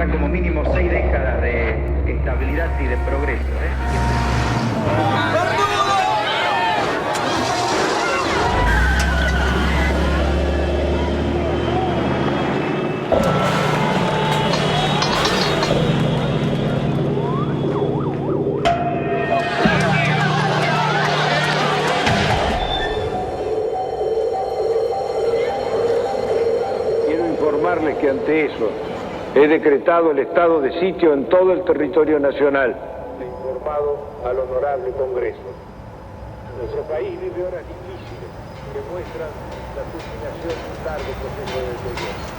ya como mínimo 6 décadas de estabilidad y de progreso. Que ante eso he decretado el estado de sitio en todo el territorio nacional. He informado al honorable Congreso. Nuestro país vive horas difíciles que muestran la culminación de un largo proceso de deterioro.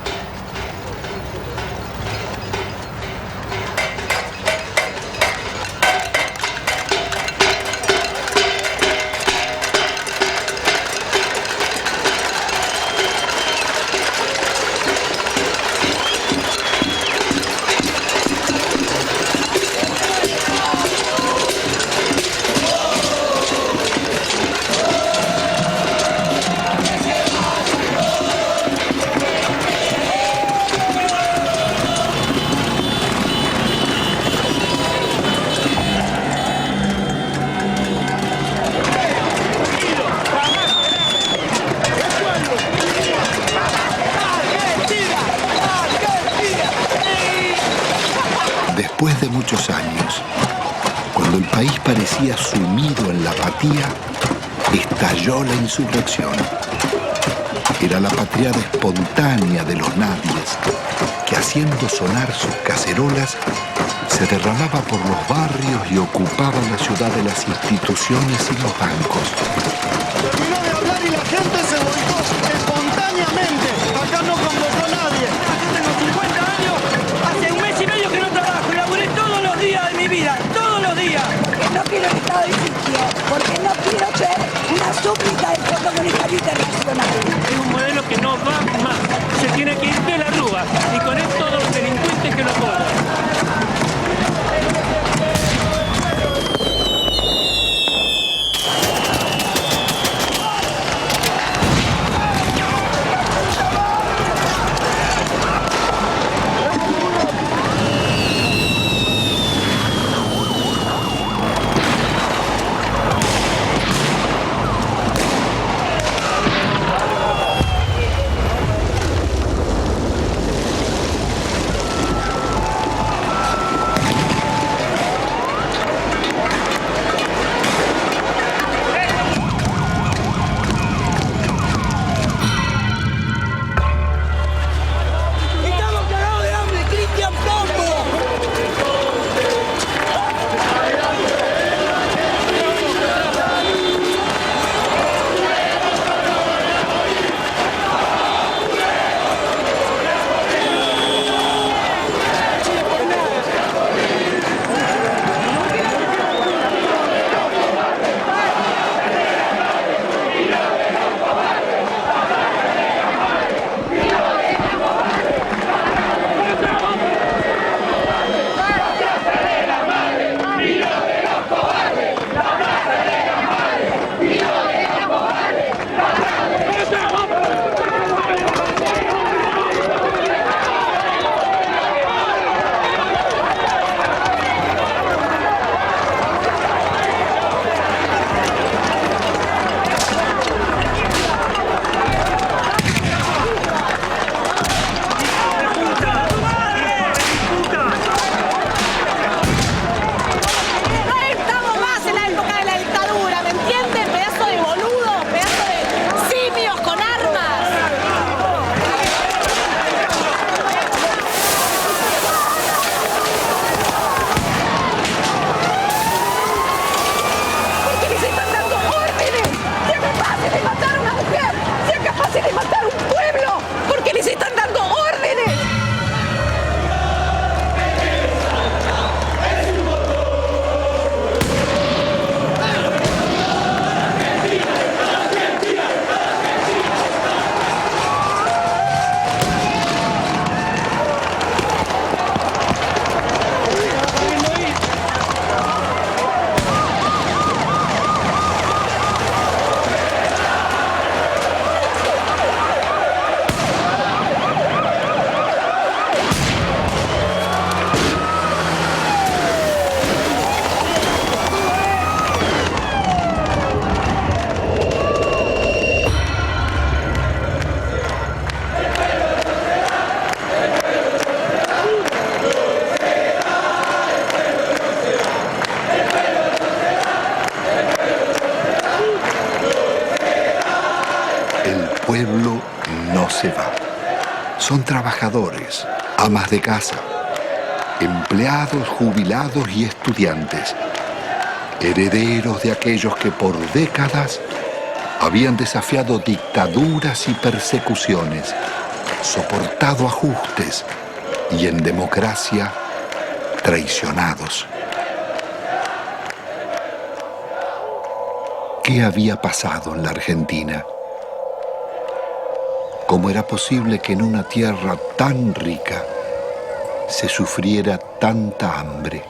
Después de muchos años, cuando el país parecía sumido en la apatía, estalló la insurrección. Era la patriada espontánea de los nadies, que haciendo sonar sus cacerolas, se derramaba por los barrios y ocupaba la ciudad de las instituciones y los bancos. Terminó de hablar y la gente se volcó espontáneamente. Acá no convocó a nadie. Yo tengo 50 años, hace un mes y medio que no trabajo y laburé todos los días de mi vida, todos los días. Que no quiero el estado de sitio, porque no quiero ser una súplica del Fondo Monetario Internacional. Es un modelo que no va más. Se tiene que ir de la Rúa y con él todos los delincuentes que lo cobran. El pueblo no se va. Son trabajadores, amas de casa, empleados, jubilados y estudiantes, herederos de aquellos que por décadas habían desafiado dictaduras y persecuciones, soportado ajustes y en democracia traicionados. ¿Qué había pasado en la Argentina? ¿Cómo era posible que en una tierra tan rica se sufriera tanta hambre?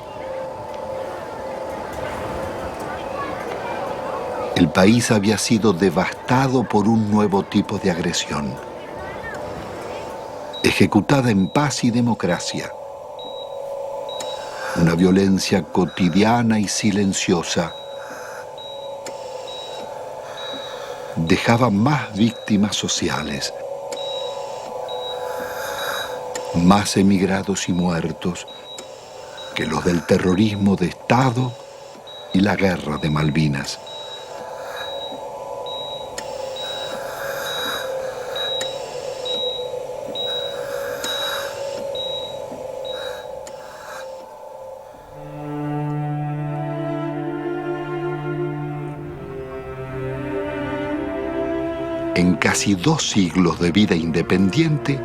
El país había sido devastado por un nuevo tipo de agresión, ejecutada en paz y democracia. Una violencia cotidiana y silenciosa dejaba más víctimas sociales, más emigrados y muertos que los del terrorismo de Estado y la guerra de Malvinas. En casi 2 siglos de vida independiente,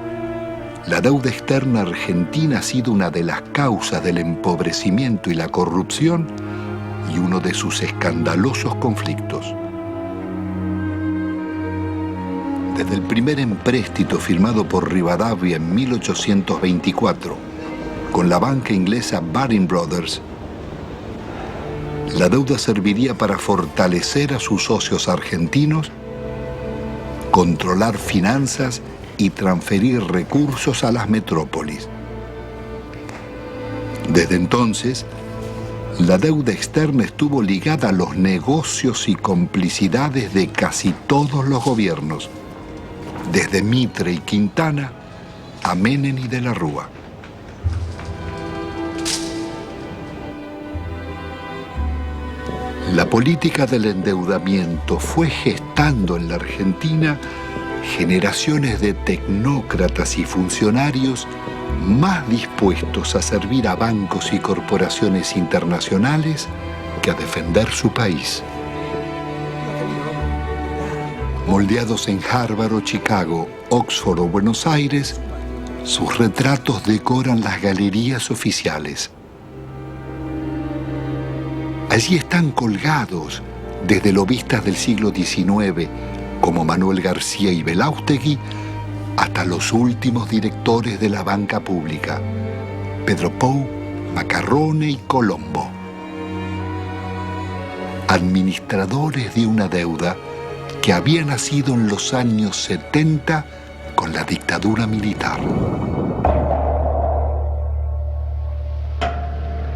la deuda externa argentina ha sido una de las causas del empobrecimiento y la corrupción y uno de sus escandalosos conflictos. Desde el primer empréstito firmado por Rivadavia en 1824 con la banca inglesa Baring Brothers, la deuda serviría para fortalecer a sus socios argentinos, controlar finanzas y transferir recursos a las metrópolis. Desde entonces, la deuda externa estuvo ligada a los negocios y complicidades de casi todos los gobiernos, desde Mitre y Quintana a Menem y de la Rúa. La política del endeudamiento fue gestando en la Argentina generaciones de tecnócratas y funcionarios más dispuestos a servir a bancos y corporaciones internacionales que a defender su país. Moldeados en Harvard o Chicago, Oxford o Buenos Aires, sus retratos decoran las galerías oficiales. Allí están colgados desde lobistas del siglo XIX, como Manuel García y Belaustegui, hasta los últimos directores de la banca pública, Pedro Pou, Macarrone y Colombo. Administradores de una deuda que había nacido en los años 70 con la dictadura militar.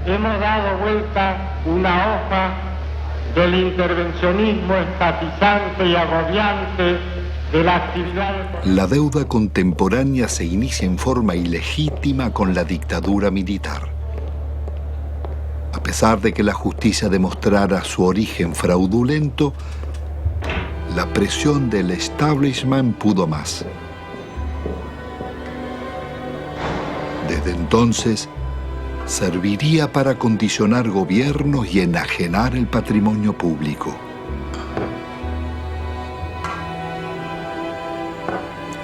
Hemos dado vuelta una hoja del intervencionismo estatizante y agobiante de la actividad. La deuda contemporánea se inicia en forma ilegítima con la dictadura militar. A pesar de que la justicia demostrara su origen fraudulento, la presión del establishment pudo más. Desde entonces, serviría para condicionar gobiernos y enajenar el patrimonio público.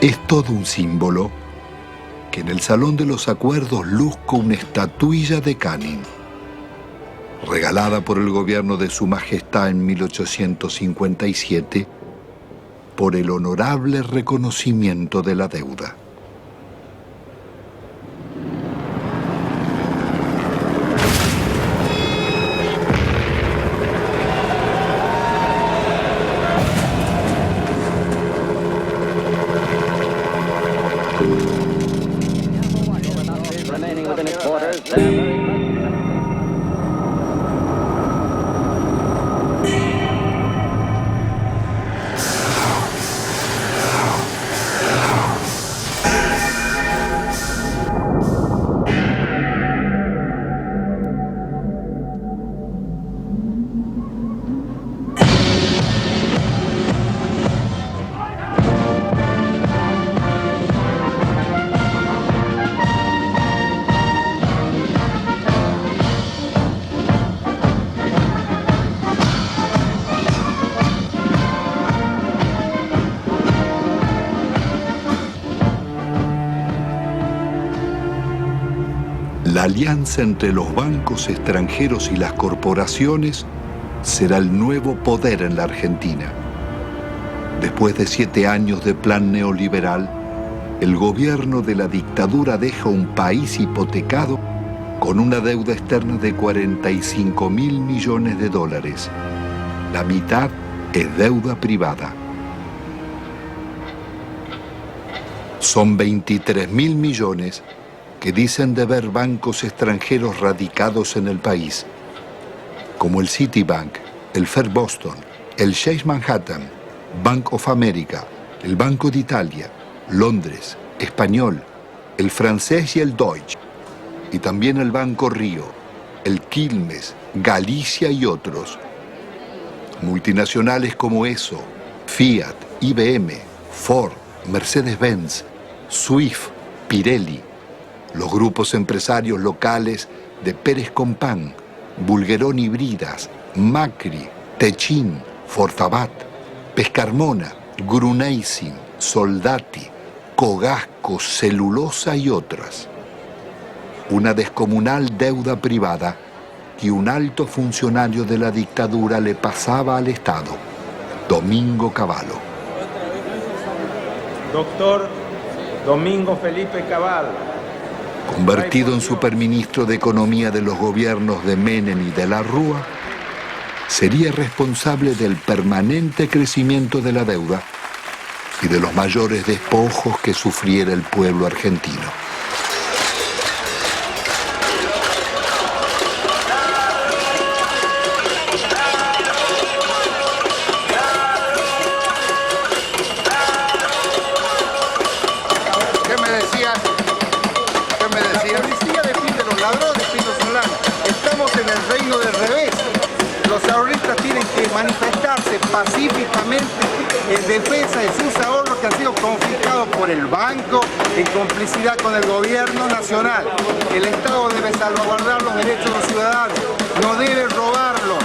Es todo un símbolo que en el Salón de los Acuerdos luzca una estatuilla de Canning, regalada por el gobierno de Su Majestad en 1857 por el honorable reconocimiento de la deuda. La alianza entre los bancos extranjeros y las corporaciones será el nuevo poder en la Argentina. Después de 7 años de plan neoliberal, el gobierno de la dictadura deja un país hipotecado con una deuda externa de 45.000 millones de dólares. La mitad es deuda privada. Son 23.000 millones que dicen deber bancos extranjeros radicados en el país, como el Citibank, el Fair Boston, el Chase Manhattan, Bank of America, el Banco de Italia, Londres, Español, el francés y el Deutsche, y también el Banco Río, el Quilmes, Galicia y otros. Multinacionales como ESO, Fiat, IBM, Ford, Mercedes-Benz, Swift, Pirelli, los grupos empresarios locales de Pérez Compán, Bulguerón y Bridas, Macri, Techin, Fortabat, Pescarmona, Gruneisin, Soldati, Cogasco, Celulosa y otras. Una descomunal deuda privada que un alto funcionario de la dictadura le pasaba al Estado, Domingo Cavallo. Doctor Domingo Felipe Cavallo. Convertido en superministro de Economía de los gobiernos de Menem y de la Rúa, sería responsable del permanente crecimiento de la deuda y de los mayores despojos que sufriera el pueblo argentino. Pacíficamente en defensa de sus ahorros que han sido confiscados por el banco en complicidad con el gobierno nacional. El Estado debe salvaguardar los derechos de los ciudadanos, no debe robarlos.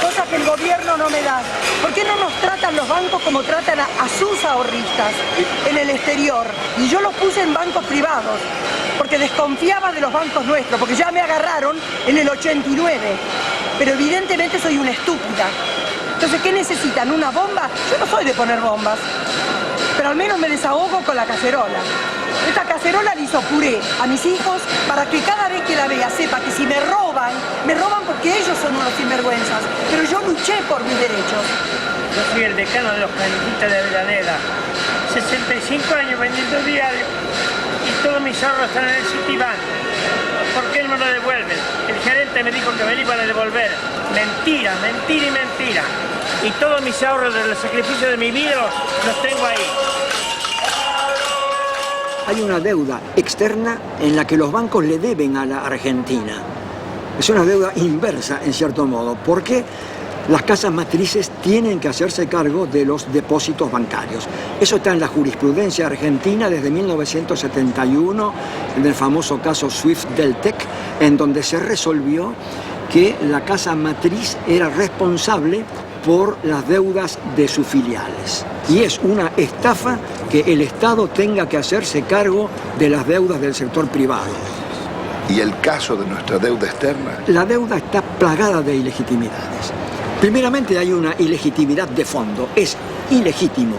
Cosa que el gobierno no me da. ¿Por qué no nos tratan los bancos como tratan a sus ahorristas en el exterior? Y yo los puse en bancos privados, porque desconfiaba de los bancos nuestros, porque ya me agarraron en el 89. Pero evidentemente soy una estúpida. Entonces, ¿qué necesitan? ¿Una bomba? Yo no soy de poner bombas, pero al menos me desahogo con la cacerola. Esta cacerola le hizo puré a mis hijos para que cada vez que la vea sepa que si me roban porque ellos son unos sinvergüenzas. Pero yo luché por mis derechos. Yo soy el decano de los canitistas de Avellaneda. 65 años vendiendo diario y todos mis ahorros están en el Citibank. ¿Por qué no me lo devuelven? El gerente me dijo que me lo iban a devolver. Mentira, mentira y mentira. Y todos mis ahorros del sacrificio de mi vida los tengo ahí. Hay una deuda externa en la que los bancos le deben a la Argentina. Es una deuda inversa, en cierto modo, porque las casas matrices tienen que hacerse cargo de los depósitos bancarios. Eso está en la jurisprudencia argentina desde 1971, en el famoso caso Swift-Deltec, en donde se resolvió que la casa matriz era responsable por las deudas de sus filiales. Y es una estafa que el Estado tenga que hacerse cargo de las deudas del sector privado. ¿Y el caso de nuestra deuda externa? La deuda está plagada de ilegitimidades. Primeramente hay una ilegitimidad de fondo. Es ilegítimo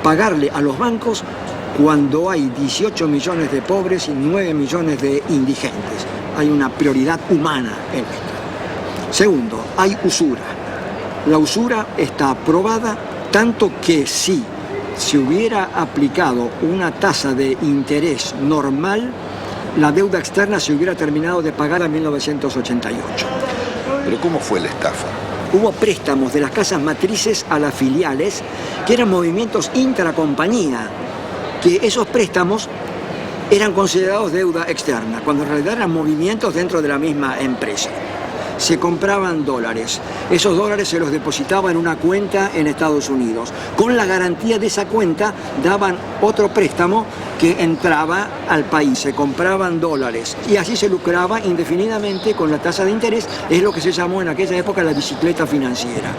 pagarle a los bancos cuando hay 18 millones de pobres y 9 millones de indigentes. Hay una prioridad humana en esto. Segundo, hay usura. La usura está aprobada tanto que si se hubiera aplicado una tasa de interés normal, la deuda externa se hubiera terminado de pagar en 1988. ¿Pero cómo fue la estafa? Hubo préstamos de las casas matrices a las filiales, que eran movimientos intracompañía, que esos préstamos eran considerados deuda externa, cuando en realidad eran movimientos dentro de la misma empresa. se compraban dólares. Esos dólares se los depositaba en una cuenta en Estados Unidos. Con la garantía de esa cuenta daban otro préstamo que entraba al país. Se compraban dólares y así se lucraba indefinidamente con la tasa de interés. Es lo que se llamó en aquella época la bicicleta financiera,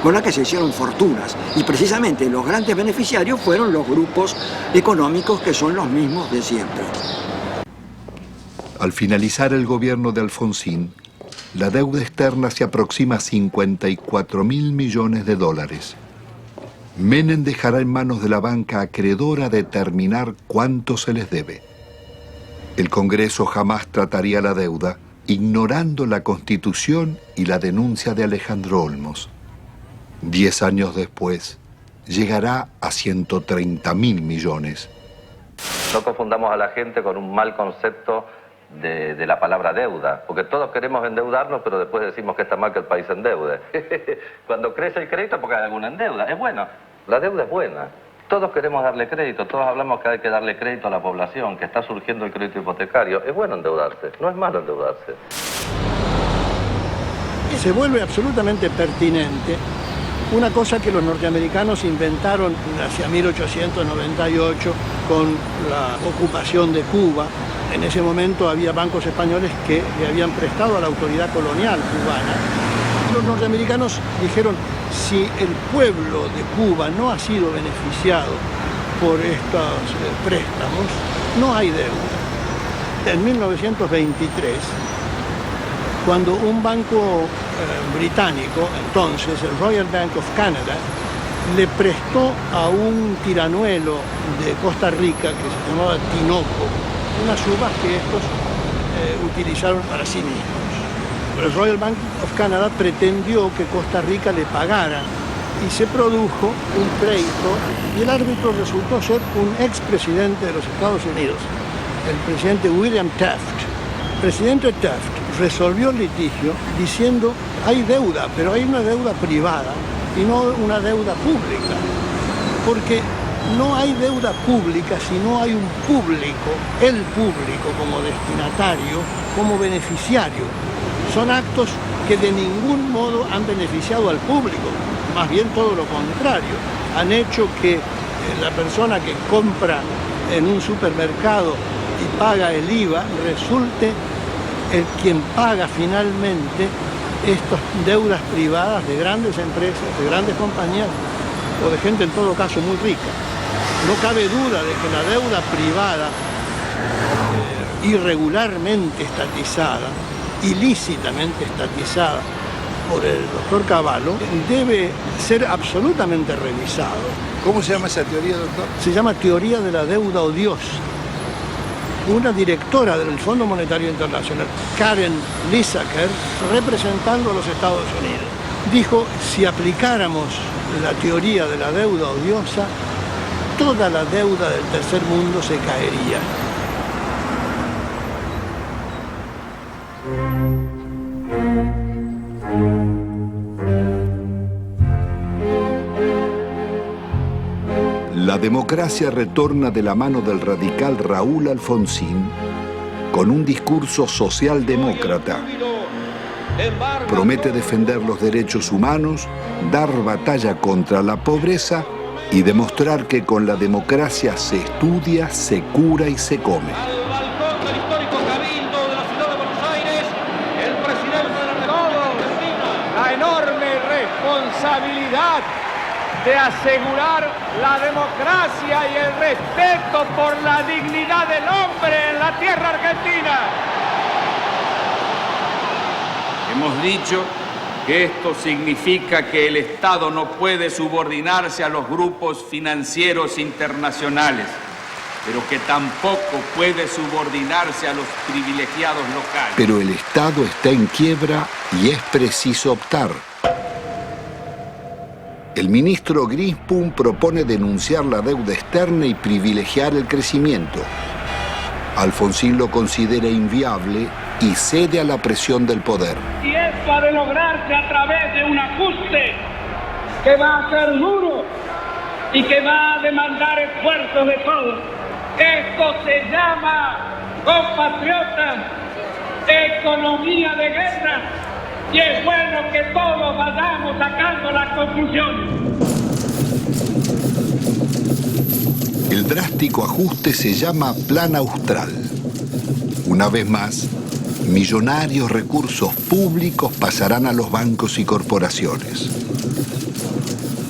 con la que se hicieron fortunas. Y precisamente los grandes beneficiarios fueron los grupos económicos que son los mismos de siempre. Al finalizar el gobierno de Alfonsín, la deuda externa se aproxima a 54.000 millones de dólares. Menem dejará en manos de la banca acreedora determinar cuánto se les debe. El Congreso jamás trataría la deuda, ignorando la Constitución y la denuncia de Alejandro Olmos. 10 años después, llegará a 130.000 millones. No confundamos a la gente con un mal concepto de la palabra deuda, porque todos queremos endeudarnos, pero después decimos que está mal que el país se endeude. Cuando crece el crédito porque hay alguna deuda, es bueno, la deuda es buena. Todos queremos darle crédito, todos hablamos que hay que darle crédito a la población, que está surgiendo el crédito hipotecario. Es bueno endeudarse, no es malo endeudarse. Se vuelve absolutamente pertinente una cosa que los norteamericanos inventaron hacia 1898 con la ocupación de Cuba. En ese momento había bancos españoles que le habían prestado a la autoridad colonial cubana. Los norteamericanos dijeron, si el pueblo de Cuba no ha sido beneficiado por estos préstamos, no hay deuda. En 1923, cuando un banco británico, entonces el Royal Bank of Canada, le prestó a un tiranuelo de Costa Rica que se llamaba Tinoco unas uvas que estos utilizaron para sí mismos. El Royal Bank of Canada pretendió que Costa Rica le pagara y se produjo un pleito y el árbitro resultó ser un expresidente de los Estados Unidos, el presidente William Taft. El presidente Taft resolvió el litigio diciendo hay deuda, pero hay una deuda privada y no una deuda pública, porque no hay deuda pública si no hay un público, el público como destinatario, como beneficiario. Son actos que de ningún modo han beneficiado al público, más bien todo lo contrario. Han hecho que la persona que compra en un supermercado y paga el IVA resulte el quien paga finalmente estas deudas privadas de grandes empresas, de grandes compañías o de gente en todo caso muy rica. No cabe duda de que la deuda privada irregularmente estatizada, ilícitamente estatizada por el doctor Cavallo, debe ser absolutamente revisado. ¿Cómo se llama esa teoría, doctor? Se llama teoría de la deuda odiosa. Una directora del Fondo Monetario Internacional, Karen Lissaker, representando a los Estados Unidos, dijo, si aplicáramos la teoría de la deuda odiosa, toda la deuda del tercer mundo se caería. La democracia retorna de la mano del radical Raúl Alfonsín con un discurso socialdemócrata. Promete defender los derechos humanos, dar batalla contra la pobreza y demostrar que con la democracia se estudia, se cura y se come. Al balcón del histórico Cabildo de la ciudad de Buenos Aires, el presidente de la República. La enorme responsabilidad de asegurar la democracia y el respeto por la dignidad del hombre en la tierra argentina. Hemos dicho que esto significa que el Estado no puede subordinarse a los grupos financieros internacionales, pero que tampoco puede subordinarse a los privilegiados locales. Pero el Estado está en quiebra y es preciso optar. El ministro Grispum propone denunciar la deuda externa y privilegiar el crecimiento. Alfonsín lo considera inviable y cede a la presión del poder. Y esto ha de lograrse a través de un ajuste que va a ser duro y que va a demandar esfuerzos de todos. Esto se llama, compatriotas, economía de guerra. Y es bueno que todos vayamos sacando las conclusiones. El drástico ajuste se llama Plan Austral. Una vez más, millonarios recursos públicos pasarán a los bancos y corporaciones.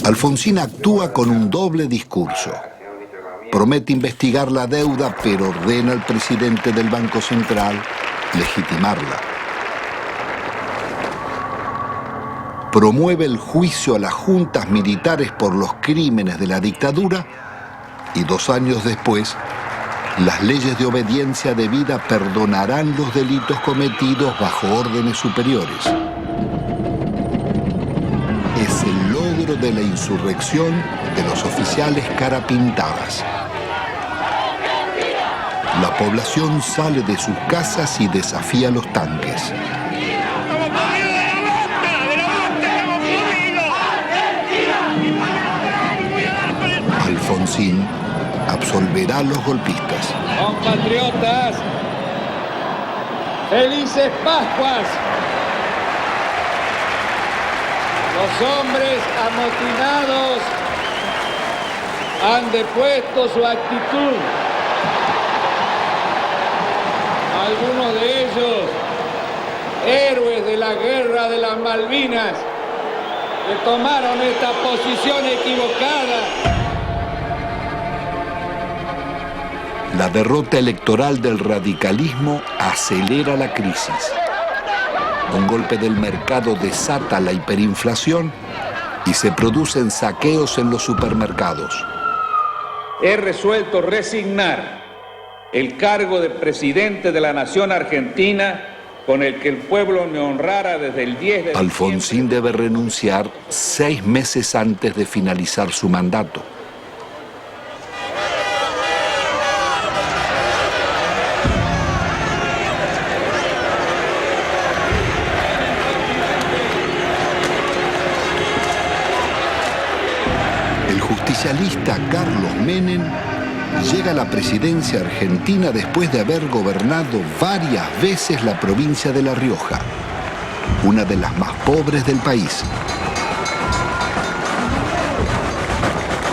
Alfonsín actúa con un doble discurso. Promete investigar la deuda, pero ordena al presidente del Banco Central legitimarla. Promueve el juicio a las juntas militares por los crímenes de la dictadura y 2 años después, las leyes de obediencia debida perdonarán los delitos cometidos bajo órdenes superiores. Es el logro de la insurrección de los oficiales carapintadas. La población sale de sus casas y desafía los tanques. Alfonsín absolverá a los golpistas. Compatriotas, felices Pascuas. Los hombres amotinados han depuesto su actitud. Algunos de ellos, héroes de la guerra de las Malvinas, que tomaron esta posición equivocada. La derrota electoral del radicalismo acelera la crisis. Un golpe del mercado desata la hiperinflación y se producen saqueos en los supermercados. He resuelto resignar el cargo de presidente de la Nación Argentina con el que el pueblo me honrara desde el 10 de Alfonsín debe renunciar 6 meses antes de finalizar su mandato. El justicialista Carlos Menem llega a la presidencia argentina después de haber gobernado varias veces la provincia de La Rioja, una de las más pobres del país.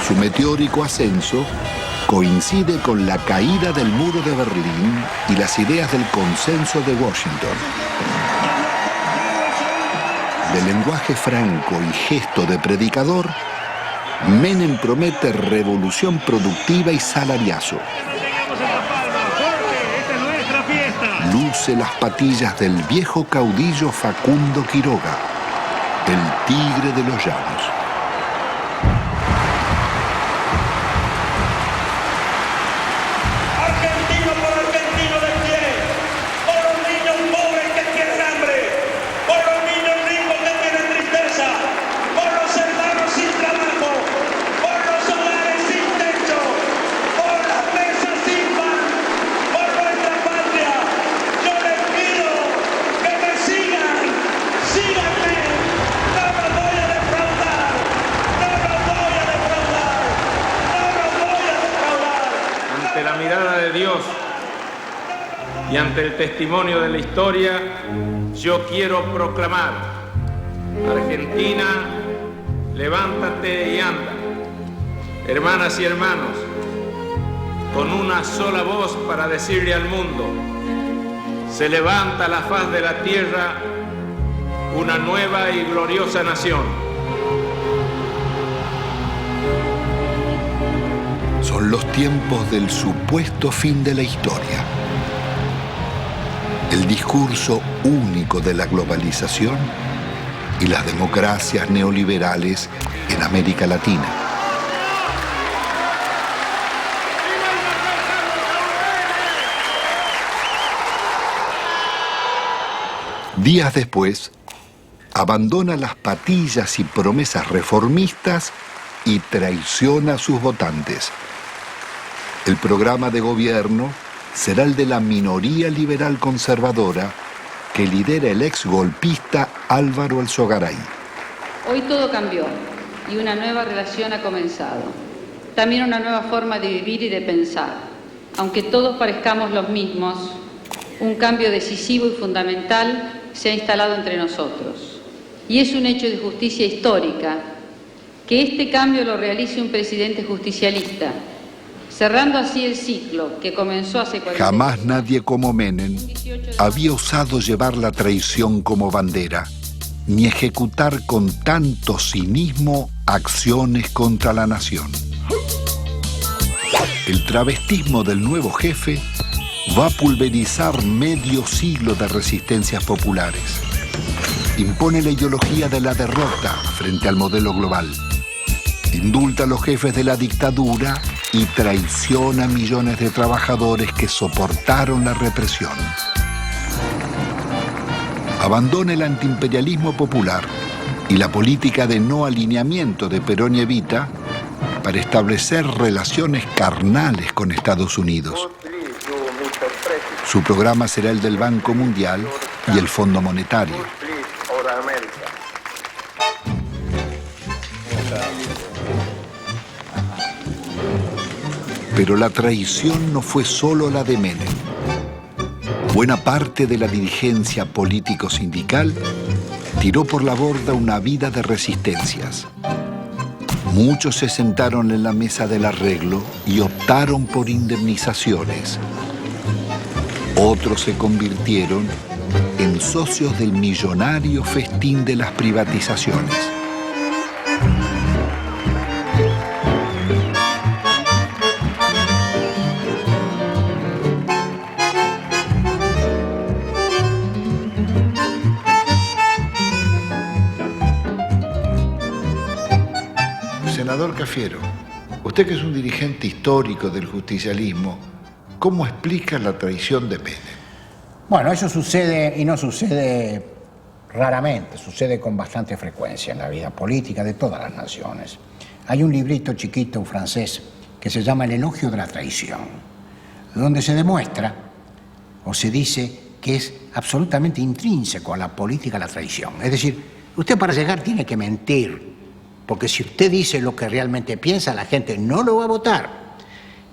Su meteórico ascenso coincide con la caída del muro de Berlín y las ideas del consenso de Washington. De lenguaje franco y gesto de predicador, Menem promete revolución productiva y salariazo. Luce las patillas del viejo caudillo Facundo Quiroga, el tigre de los llanos. Argentino por argentino de pie, por los niños pobres que tienen hambre, por los niños ricos que tienen tristeza, por los hermanos sin trabajo, por los hogares sin techo, por las mesas sin pan, por nuestra patria. Yo les pido que me sigan, síganme, no los voy a defraudar, no los voy a defraudar, no los voy a defraudar. Ante la mirada de Dios y ante el testimonio de la historia, yo quiero proclamar: Argentina, levántate y anda. Hermanas y hermanos, con una sola voz para decirle al mundo: se levanta a la faz de la tierra una nueva y gloriosa nación. Son los tiempos del supuesto fin de la historia. El discurso único de la globalización y las democracias neoliberales en América Latina. Días después, abandona las patillas y promesas reformistas y traiciona a sus votantes. El programa de gobierno será el de la minoría liberal conservadora que lidera el ex golpista Álvaro Alzogaray. Hoy todo cambió y una nueva relación ha comenzado. También una nueva forma de vivir y de pensar. Aunque todos parezcamos los mismos, un cambio decisivo y fundamental se ha instalado entre nosotros. Y es un hecho de justicia histórica que este cambio lo realice un presidente justicialista, cerrando así el ciclo que comenzó hace 40 años. Jamás nadie como Menem había osado llevar la traición como bandera, ni ejecutar con tanto cinismo acciones contra la nación. El travestismo del nuevo jefe va a pulverizar medio siglo de resistencias populares. Impone la ideología de la derrota frente al modelo global. Indulta a los jefes de la dictadura y traiciona a millones de trabajadores que soportaron la represión. Abandona el antiimperialismo popular y la política de no alineamiento de Perón y Evita para establecer relaciones carnales con Estados Unidos. Su programa será el del Banco Mundial y el Fondo Monetario. Pero la traición no fue solo la de Menem. Buena parte de la dirigencia político-sindical tiró por la borda una vida de resistencias. Muchos se sentaron en la mesa del arreglo y optaron por indemnizaciones. Otros se convirtieron en socios del millonario festín de las privatizaciones. Senador Cafiero, usted que es un dirigente histórico del justicialismo, ¿cómo explica la traición de Menem? Bueno, eso sucede y no sucede raramente, sucede con bastante frecuencia en la vida política de todas las naciones. Hay un librito chiquito francés que se llama El elogio de la traición, donde se demuestra o se dice que es absolutamente intrínseco a la política la traición. Es decir, usted para llegar tiene que mentir, porque si usted dice lo que realmente piensa, la gente no lo va a votar.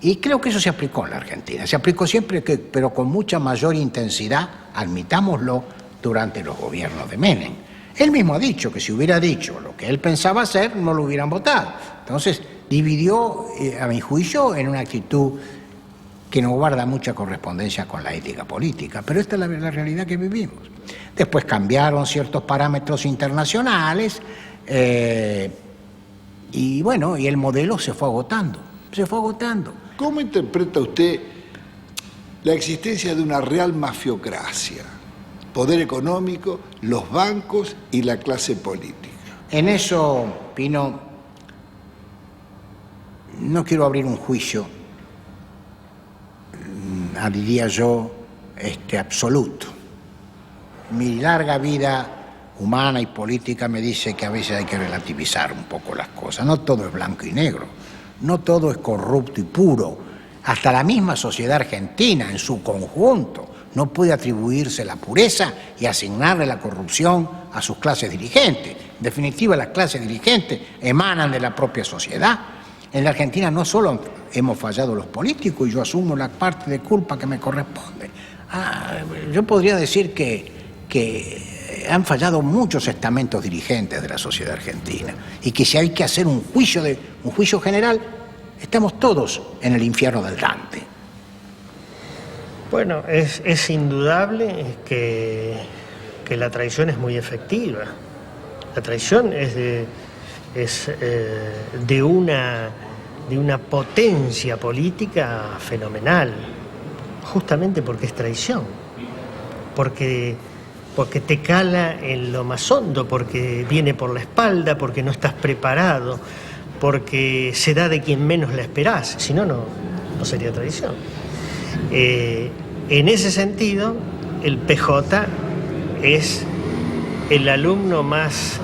Y creo que eso se aplicó en la Argentina. Se aplicó siempre, pero con mucha mayor intensidad, admitámoslo, durante los gobiernos de Menem. Él mismo ha dicho que si hubiera dicho lo que él pensaba hacer, no lo hubieran votado. Entonces, dividió, a mi juicio, en una actitud que no guarda mucha correspondencia con la ética política. Pero esta es la realidad que vivimos. Después cambiaron ciertos parámetros internacionales, y bueno, y el modelo se fue agotando. ¿Cómo interpreta usted la existencia de una real mafiocracia? Poder económico, los bancos y la clase política. En eso, Pino, no quiero abrir un juicio, diría yo, absoluto. Mi larga vida humana y política me dice que a veces hay que relativizar un poco las cosas. No todo es blanco y negro, no todo es corrupto y puro. Hasta la misma sociedad argentina en su conjunto no puede atribuirse la pureza y asignarle la corrupción a sus clases dirigentes. En definitiva, las clases dirigentes emanan de la propia sociedad. En la Argentina no solo hemos fallado los políticos, y yo asumo la parte de culpa que me corresponde. Yo podría decir que han fallado muchos estamentos dirigentes de la sociedad argentina, y que si hay que hacer un juicio general, estamos todos en el infierno del Dante. Bueno, es indudable que la traición es muy efectiva. La traición es de una potencia política fenomenal, justamente porque es traición, porque te cala en lo más hondo, porque viene por la espalda, porque no estás preparado, porque se da de quien menos la esperás, si no, no sería traición. En ese sentido, el PJ es el alumno más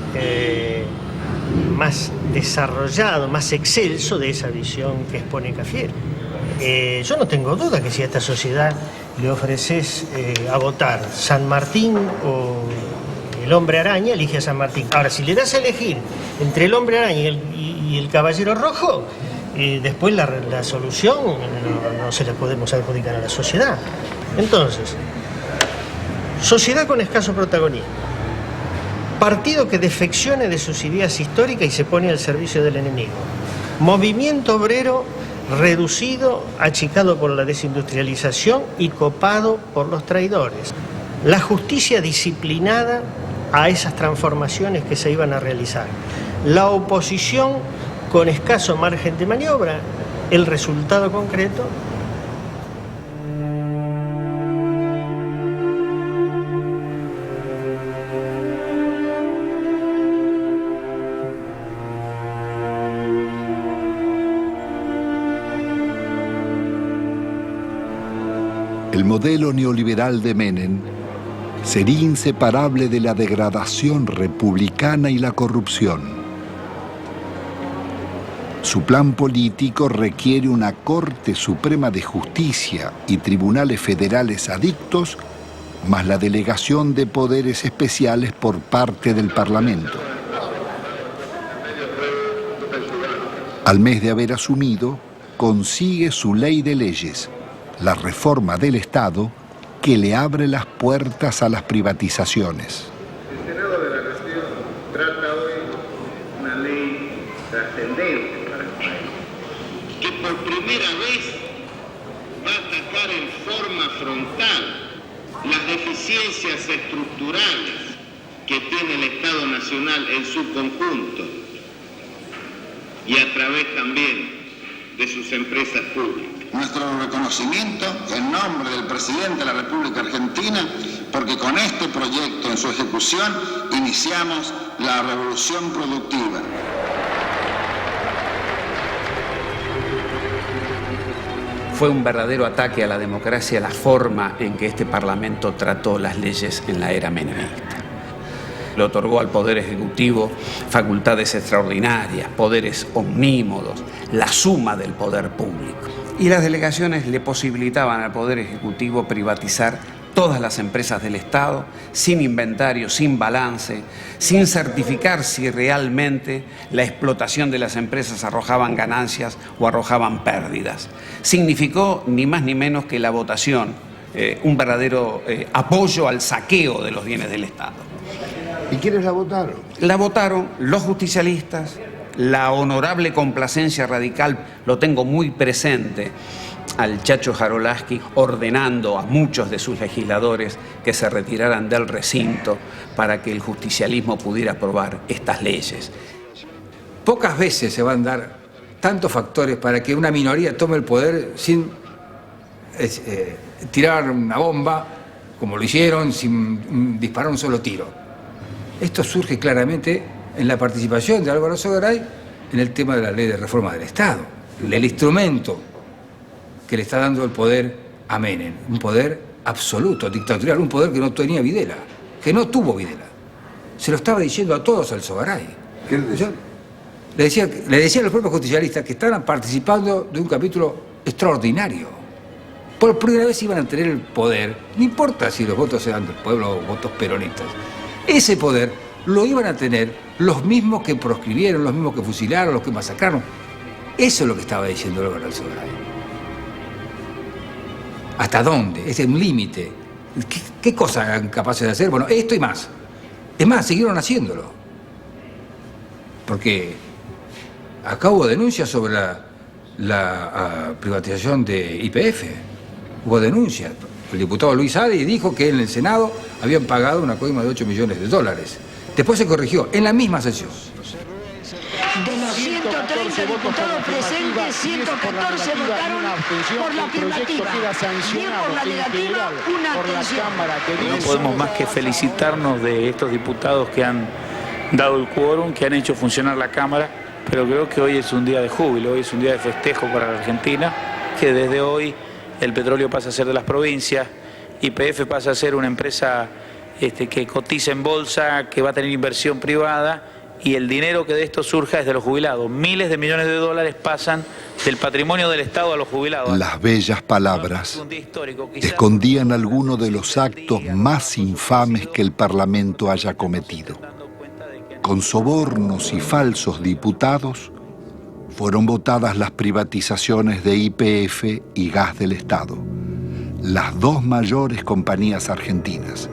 desarrollado, más excelso de esa visión que expone Cafiero. Yo no tengo duda que si a esta sociedad le ofreces a votar San Martín o el Hombre Araña, elige a San Martín. Ahora, si le das a elegir entre el Hombre Araña y el Caballero Rojo, después la solución no se la podemos adjudicar a la sociedad. Entonces, Sociedad con escaso protagonismo. Partido que defeccione de sus ideas históricas y se pone al servicio del enemigo. Movimiento obrero reducido, achicado por la desindustrialización y copado por los traidores. La justicia disciplinada a esas transformaciones que se iban a realizar. La oposición con escaso margen de maniobra. El resultado concreto. El modelo neoliberal de Menem sería inseparable de la degradación republicana y la corrupción. Su plan político requiere una Corte Suprema de Justicia y tribunales federales adictos, más la delegación de poderes especiales por parte del Parlamento. Al mes de haber asumido, consigue su ley de leyes, la reforma del Estado, que le abre las puertas a las privatizaciones. El Senado de la Nación trata hoy una ley trascendente para el país, que por primera vez va a atacar en forma frontal las deficiencias estructurales que tiene el Estado Nacional en su conjunto y a través también de sus empresas públicas. Nuestro reconocimiento en nombre del presidente de la República Argentina, porque con este proyecto en su ejecución iniciamos la revolución productiva. Fue un verdadero ataque a la democracia la forma en que este Parlamento trató las leyes en la era menemista. Le otorgó al Poder Ejecutivo facultades extraordinarias, poderes omnímodos, la suma del poder público. Y las delegaciones le posibilitaban al Poder Ejecutivo privatizar todas las empresas del Estado, sin inventario, sin balance, sin certificar si realmente la explotación de las empresas arrojaban ganancias o arrojaban pérdidas. Significó ni más ni menos que la votación, un verdadero apoyo al saqueo de los bienes del Estado. ¿Y quiénes la votaron? La votaron los justicialistas, la honorable complacencia radical, lo tengo muy presente, al Chacho Jarolaski ordenando a muchos de sus legisladores que se retiraran del recinto para que el justicialismo pudiera aprobar estas leyes. Pocas veces se van a dar tantos factores para que una minoría tome el poder sin tirar una bomba, como lo hicieron, sin disparar un solo tiro. Esto surge claramente en la participación de Álvaro Sogaray en el tema de la ley de reforma del Estado. El instrumento que le está dando el poder a Menem, un poder absoluto, dictatorial, un poder que no tenía Videla, que no tuvo Videla. Se lo estaba diciendo a todos al Sogaray. Le decía a los propios justicialistas que estaban participando de un capítulo extraordinario. Por primera vez iban a tener el poder, no importa si los votos eran del pueblo o votos peronistas. Ese poder lo iban a tener los mismos que proscribieron, los mismos que fusilaron, los que masacraron. Eso es lo que estaba diciendo Álvaro Sogaray. ¿Hasta dónde? Es un límite. ¿Qué cosas eran capaces de hacer? Bueno, esto y más. Es más, siguieron haciéndolo. Porque acá hubo denuncias sobre la privatización de YPF. Hubo denuncias. El diputado Luis Adi dijo que en el Senado habían pagado una coima de $8 millones. Después se corrigió en la misma sesión. De los 130 diputados presentes, 114 votaron por la afirmativa. Y por la negativa, una abstención. No podemos más que felicitarnos de estos diputados que han dado el quórum, que han hecho funcionar la Cámara, pero creo que hoy es un día de júbilo, hoy es un día de festejo para la Argentina, que desde hoy el petróleo pasa a ser de las provincias, YPF pasa a ser una empresa que cotiza en bolsa, que va a tener inversión privada, y el dinero que de esto surja es de los jubilados. Miles de millones de dólares pasan del patrimonio del Estado a los jubilados. Las bellas palabras escondían algunos de los actos más infames que el Parlamento haya cometido. Con sobornos y falsos diputados fueron votadas las privatizaciones de YPF y Gas del Estado, las dos mayores compañías argentinas.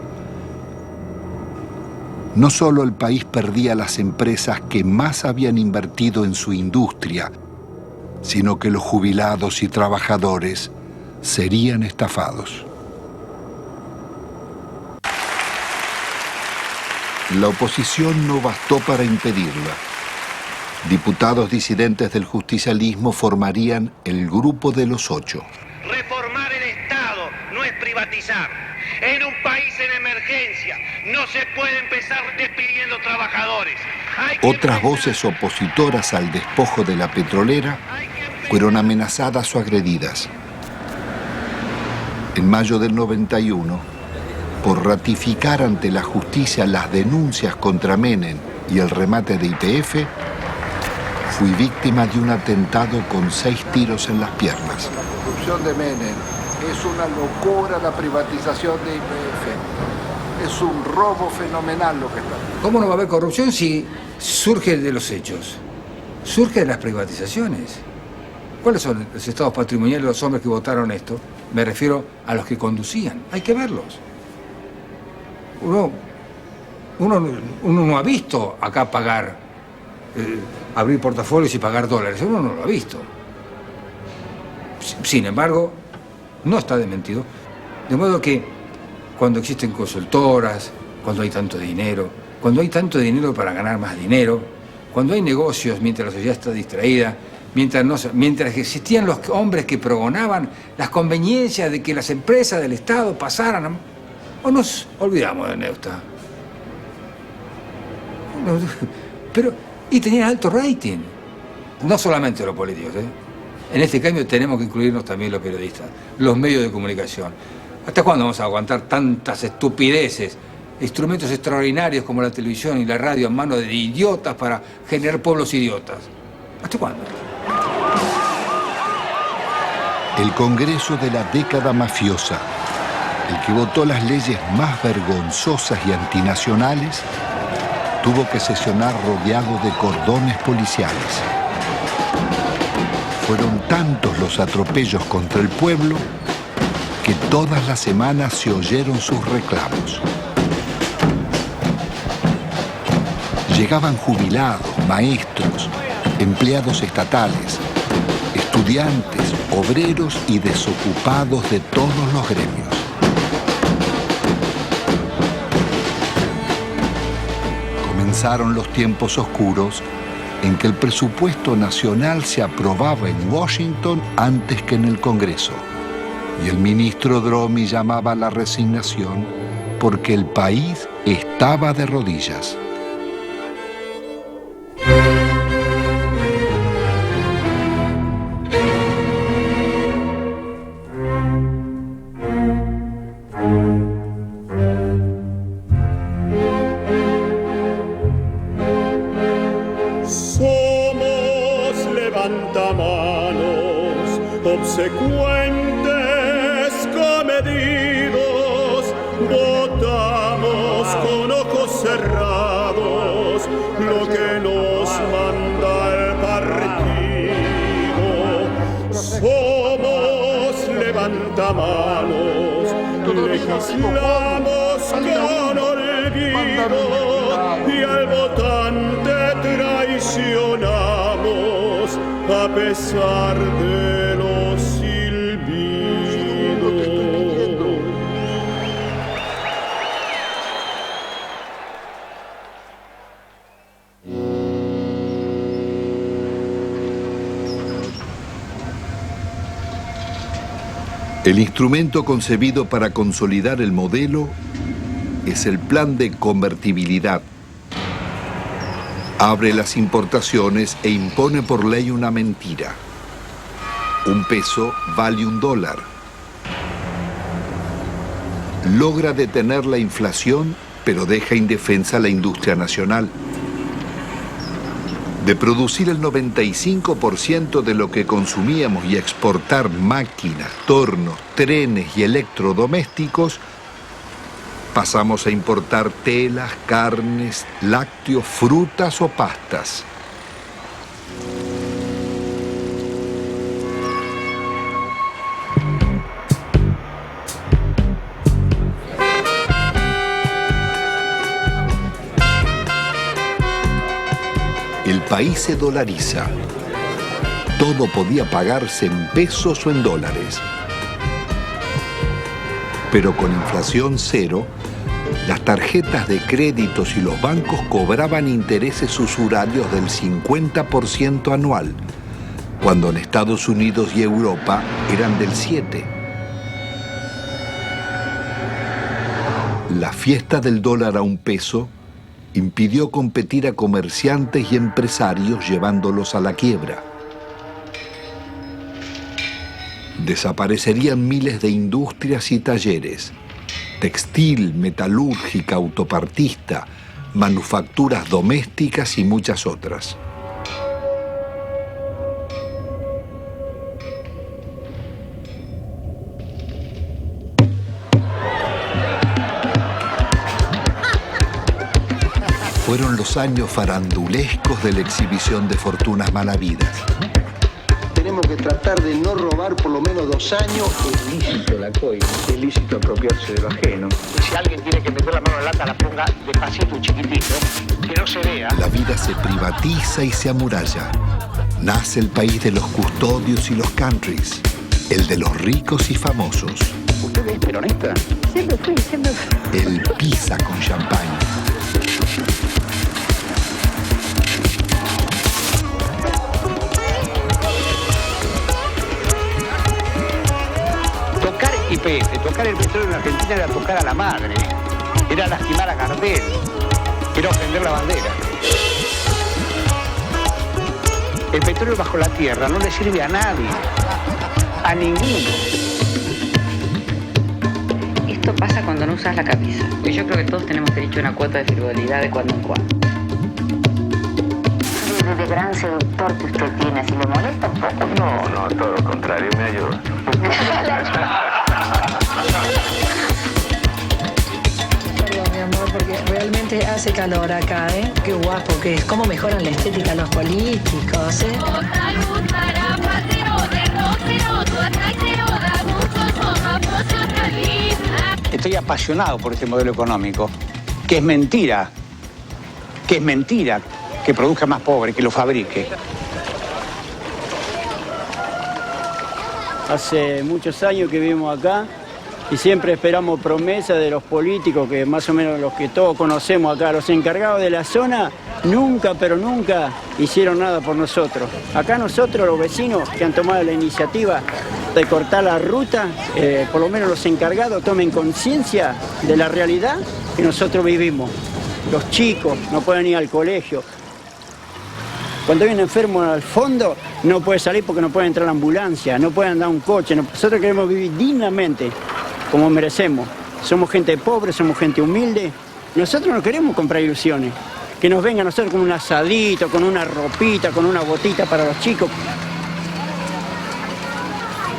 no solo el país perdía las empresas que más habían invertido en su industria, sino que los jubilados y trabajadores serían estafados. La oposición no bastó para impedirla. Diputados disidentes del justicialismo formarían el Grupo de los Ocho. Reformar el Estado no es privatizar. En un país en emergencia no se puede empezar despidiendo trabajadores. Otras voces opositoras al despojo de la petrolera fueron amenazadas o agredidas. En mayo del 91, por ratificar ante la justicia las denuncias contra Menem y el remate de YPF, fui víctima de un atentado con 6 tiros en las piernas. La corrupción de Menem es una locura, la privatización de YPF. Es un robo fenomenal lo que está. ¿Cómo no va a haber corrupción si surge de los hechos? Surge de las privatizaciones. ¿Cuáles son los estados patrimoniales de los hombres que votaron esto? Me refiero a los que conducían. Hay que verlos. Uno no ha visto acá pagar, abrir portafolios y pagar dólares. Uno no lo ha visto. Sin embargo, no está desmentido. De modo que cuando existen consultoras, cuando hay tanto dinero para ganar más dinero, cuando hay negocios mientras la sociedad está distraída, mientras existían los hombres que pregonaban las conveniencias de que las empresas del Estado pasaran o nos olvidamos de Neusta. Y tenían alto rating. No solamente los políticos, En este cambio tenemos que incluirnos también los periodistas, los medios de comunicación. ¿Hasta cuándo vamos a aguantar tantas estupideces? Instrumentos extraordinarios como la televisión y la radio en manos de idiotas para generar pueblos idiotas. ¿Hasta cuándo? El Congreso de la década mafiosa, el que votó las leyes más vergonzosas y antinacionales, tuvo que sesionar rodeado de cordones policiales. Fueron tantos los atropellos contra el pueblo que todas las semanas se oyeron sus reclamos. Llegaban jubilados, maestros, empleados estatales, estudiantes, obreros y desocupados de todos los gremios. Comenzaron los tiempos oscuros en que el presupuesto nacional se aprobaba en Washington antes que en el Congreso. Y el ministro Dromi llamaba a la resignación porque el país estaba de rodillas. Obsecuentes, comedidos, votamos con ojos cerrados lo que nos manda el partido. Somos levantamanos, legislamos con olvido y al votante traicionamos a pesar de los silbidos. El instrumento concebido para consolidar el modelo es el plan de convertibilidad. Abre las importaciones e impone por ley una mentira. Un peso vale $1. Logra detener la inflación, pero deja indefensa a la industria nacional. De producir el 95% de lo que consumíamos y exportar máquinas, tornos, trenes y electrodomésticos, pasamos a importar telas, carnes, lácteos, frutas o pastas. El país se dolariza. Todo podía pagarse en pesos o en dólares. Pero con inflación cero, las tarjetas de créditos y los bancos cobraban intereses usurarios del 50% anual, cuando en Estados Unidos y Europa eran del 7%. La fiesta del dólar a un peso impidió competir a comerciantes y empresarios llevándolos a la quiebra. Desaparecerían miles de industrias y talleres, textil, metalúrgica, autopartista, manufacturas domésticas y muchas otras. Fueron los años farandulescos de la exhibición de fortunas malavidas. Tenemos que tratar de no robar por lo menos 2 años. Es lícito la coima, es lícito apropiarse de lo ajeno. Si alguien tiene que meter la mano en la lata, la ponga despacito y chiquitito, que no se vea. La vida se privatiza y se amuralla. Nace el país de los custodios y los countries, el de los ricos y famosos. ¿Usted es peronista? Siempre fui. El pizza con champaña. Tocar IPF, tocar el petróleo en Argentina era tocar a la madre, era lastimar a Gardel, era ofender la bandera. El petróleo bajo la tierra no le sirve a nadie, a ninguno. Esto pasa cuando no usas la camisa. Y yo creo que todos tenemos derecho a una cuota de frivolidad de cuando en cuando. De gran seductor que usted tiene, si le molesta un poco. No, todo lo contrario, me ayuda. Perdón, mi amor, porque realmente hace calor acá, ¿eh? Qué guapo que es. Cómo mejoran la estética los políticos, ¿eh? Estoy apasionado por este modelo económico, que es mentira, que produzca más pobre, que lo fabrique. Hace muchos años que vivimos acá y siempre esperamos promesas de los políticos, que más o menos los que todos conocemos acá, los encargados de la zona, nunca, pero nunca hicieron nada por nosotros. Acá nosotros, los vecinos que han tomado la iniciativa de cortar la ruta, por lo menos los encargados tomen conciencia de la realidad que nosotros vivimos. Los chicos no pueden ir al colegio. Cuando hay un enfermo al fondo, no puede salir porque no puede entrar a la ambulancia, no puede andar un coche. Nosotros queremos vivir dignamente, como merecemos. Somos gente pobre, somos gente humilde. Nosotros no queremos comprar ilusiones. Que nos venga a nosotros con un asadito, con una ropita, con una botita para los chicos.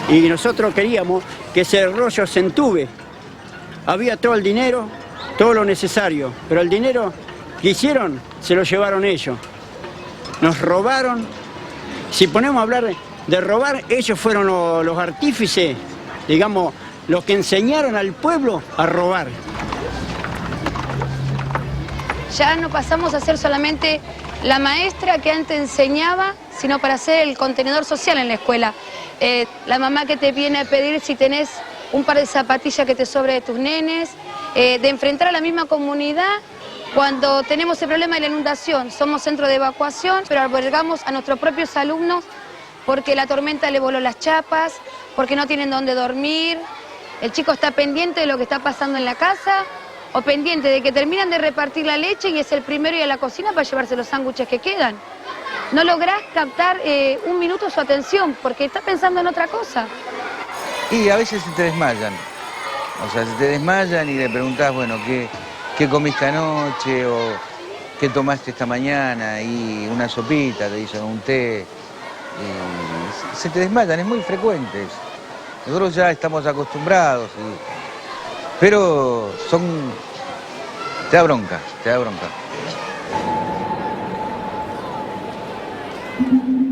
Y nosotros queríamos que ese rollo se entube. Había todo el dinero, todo lo necesario, pero el dinero que hicieron se lo llevaron ellos. Nos robaron. Si ponemos a hablar de robar, ellos fueron los artífices, digamos, los que enseñaron al pueblo a robar. Ya no pasamos a ser solamente la maestra que antes enseñaba, sino para ser el contenedor social en la escuela. La mamá que te viene a pedir si tenés un par de zapatillas que te sobre de tus nenes, de enfrentar a la misma comunidad cuando tenemos el problema de la inundación. Somos centro de evacuación, pero albergamos a nuestros propios alumnos porque la tormenta le voló las chapas, porque no tienen dónde dormir. El chico está pendiente de lo que está pasando en la casa o pendiente de que terminan de repartir la leche y es el primero ir a la cocina para llevarse los sándwiches que quedan. No lográs captar un minuto su atención porque está pensando en otra cosa. Y a veces se te desmayan. O sea, se te desmayan y le preguntás, bueno, ¿qué comiste anoche? O ¿qué tomaste esta mañana? Y una sopita, te dicen un té. Y se te desmayan, es muy frecuente. Nosotros ya estamos acostumbrados, pero te da bronca.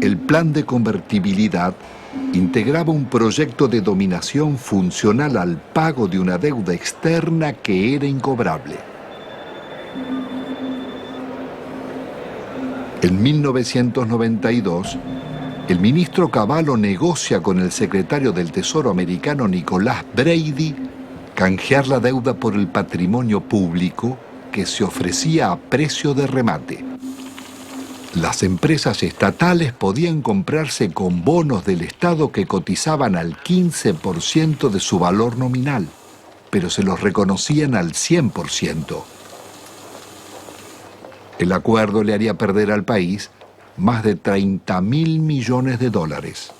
El plan de convertibilidad integraba un proyecto de dominación funcional al pago de una deuda externa que era incobrable. En 1992, el ministro Cavallo negocia con el secretario del Tesoro americano Nicolás Brady canjear la deuda por el patrimonio público que se ofrecía a precio de remate. Las empresas estatales podían comprarse con bonos del Estado que cotizaban al 15% de su valor nominal, pero se los reconocían al 100%. El acuerdo le haría perder al país más de 30.000 millones de dólares.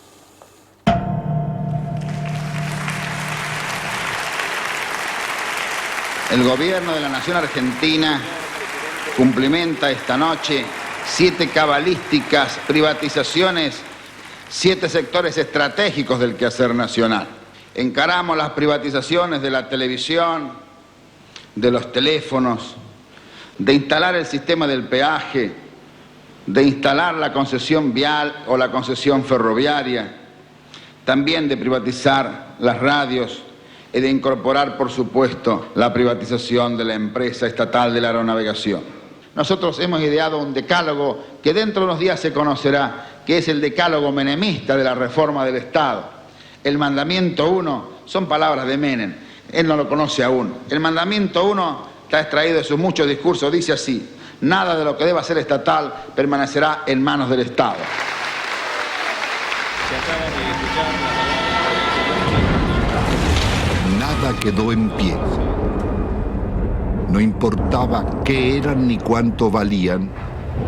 El gobierno de la Nación Argentina cumplimenta esta noche 7 cabalísticas privatizaciones, 7 sectores estratégicos del quehacer nacional. Encaramos las privatizaciones de la televisión, de los teléfonos, de instalar el sistema del peaje, de instalar la concesión vial o la concesión ferroviaria, también de privatizar las radios y de incorporar, por supuesto, la privatización de la empresa estatal de la aeronavegación. Nosotros hemos ideado un decálogo que dentro de unos días se conocerá, que es el decálogo menemista de la reforma del Estado. El mandamiento 1 son palabras de Menem, él no lo conoce aún. El mandamiento 1 está extraído de sus muchos discursos, dice así: nada de lo que deba ser estatal permanecerá en manos del Estado. Nada quedó en pie. No importaba qué eran ni cuánto valían,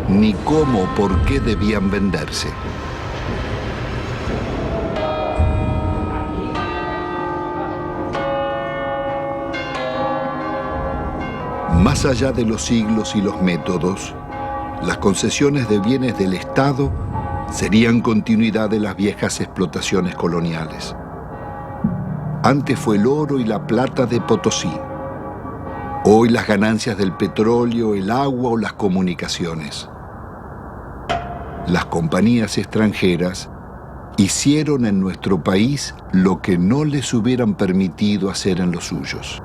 ni cómo o por qué debían venderse. Más allá de los siglos y los métodos, las concesiones de bienes del Estado serían continuidad de las viejas explotaciones coloniales. Antes fue el oro y la plata de Potosí. Hoy las ganancias del petróleo, el agua o las comunicaciones. Las compañías extranjeras hicieron en nuestro país lo que no les hubieran permitido hacer en los suyos.